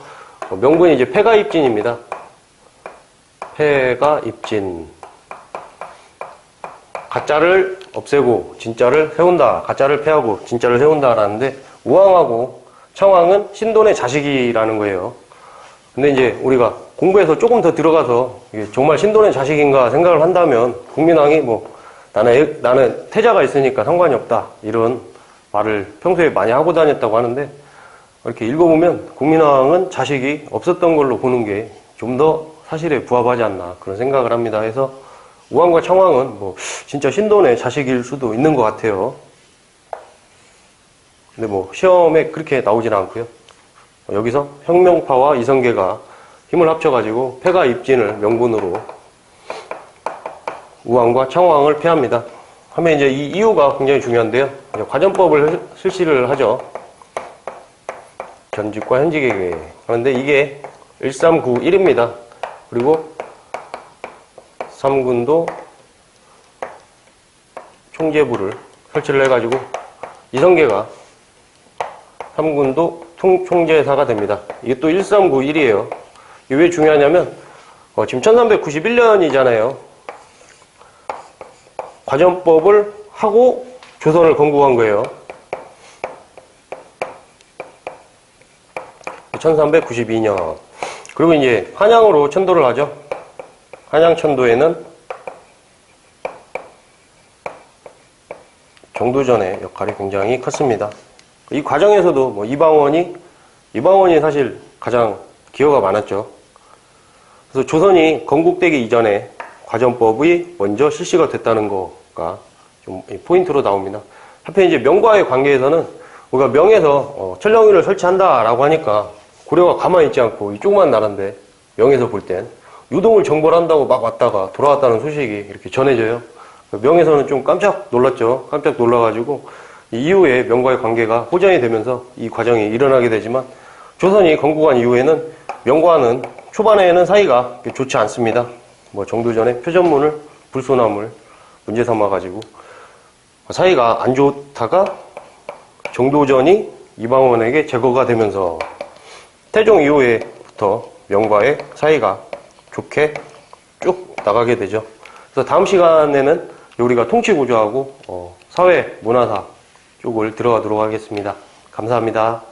명분이 이제 폐가입진입니다. 폐가입진. 가짜를 없애고 진짜를 세운다. 가짜를 폐하고 진짜를 세운다 라는데 우왕하고 청왕은 신돈의 자식이라는 거예요. 근데 이제 우리가 공부해서 조금 더 들어가서 이게 정말 신돈의 자식인가 생각을 한다면 국민왕이 뭐 나는 태자가 있으니까 상관이 없다 이런 말을 평소에 많이 하고 다녔다고 하는데 이렇게 읽어보면 국민왕은 자식이 없었던 걸로 보는 게 좀 더 사실에 부합하지 않나 그런 생각을 합니다. 그래서 우왕과 청왕은 뭐 진짜 신돈의 자식일 수도 있는 것 같아요. 근데 뭐 시험에 그렇게 나오진 않고요. 여기서 혁명파와 이성계가 힘을 합쳐가지고 폐가 입진을 명분으로 우왕과 청왕을 폐합니다. 하면 이제 이 이유가 굉장히 중요한데요. 이제 과전법을 실시를 하죠. 전직과 현직에게. 그런데 이게 1391입니다. 그리고 3군도 총재부를 설치를 해가지고 이성계가 3군도 총재사가 됩니다. 이게 또 1391이에요. 이게 왜 중요하냐면 지금 1391년이잖아요. 과전법을 하고 조선을 건국한 거예요. 1392년. 그리고 이제 한양으로 천도를 하죠. 한양 천도에는 정도전의 역할이 굉장히 컸습니다. 이 과정에서도 뭐 이방원이 사실 가장 기여가 많았죠. 그래서 조선이 건국되기 이전에 과전법이 먼저 실시가 됐다는 거가 좀 포인트로 나옵니다. 하필 이제 명과의 관계에서는 우리가 명에서 천령위를 설치한다라고 하니까 고려가 가만히 있지 않고 이 조그만 나라인데 명에서 볼 땐 유동을 정벌 한다고 막 왔다가 돌아왔다는 소식이 이렇게 전해져요. 명에서는 좀 깜짝 놀랐죠. 깜짝 놀라가지고 이후에 명과의 관계가 호전이 되면서 이 과정이 일어나게 되지만 조선이 건국한 이후에는 명과는 초반에는 사이가 좋지 않습니다. 뭐 정도전에 표전문을 불소나무를 문제 삼아가지고 사이가 안 좋다가 정도전이 이방원에게 제거가 되면서 태종 이후에부터 명과의 사이가 좋게 쭉 나가게 되죠. 그래서 다음 시간에는 우리가 통치구조하고 사회 문화사 쪽을 들어가도록 하겠습니다. 감사합니다.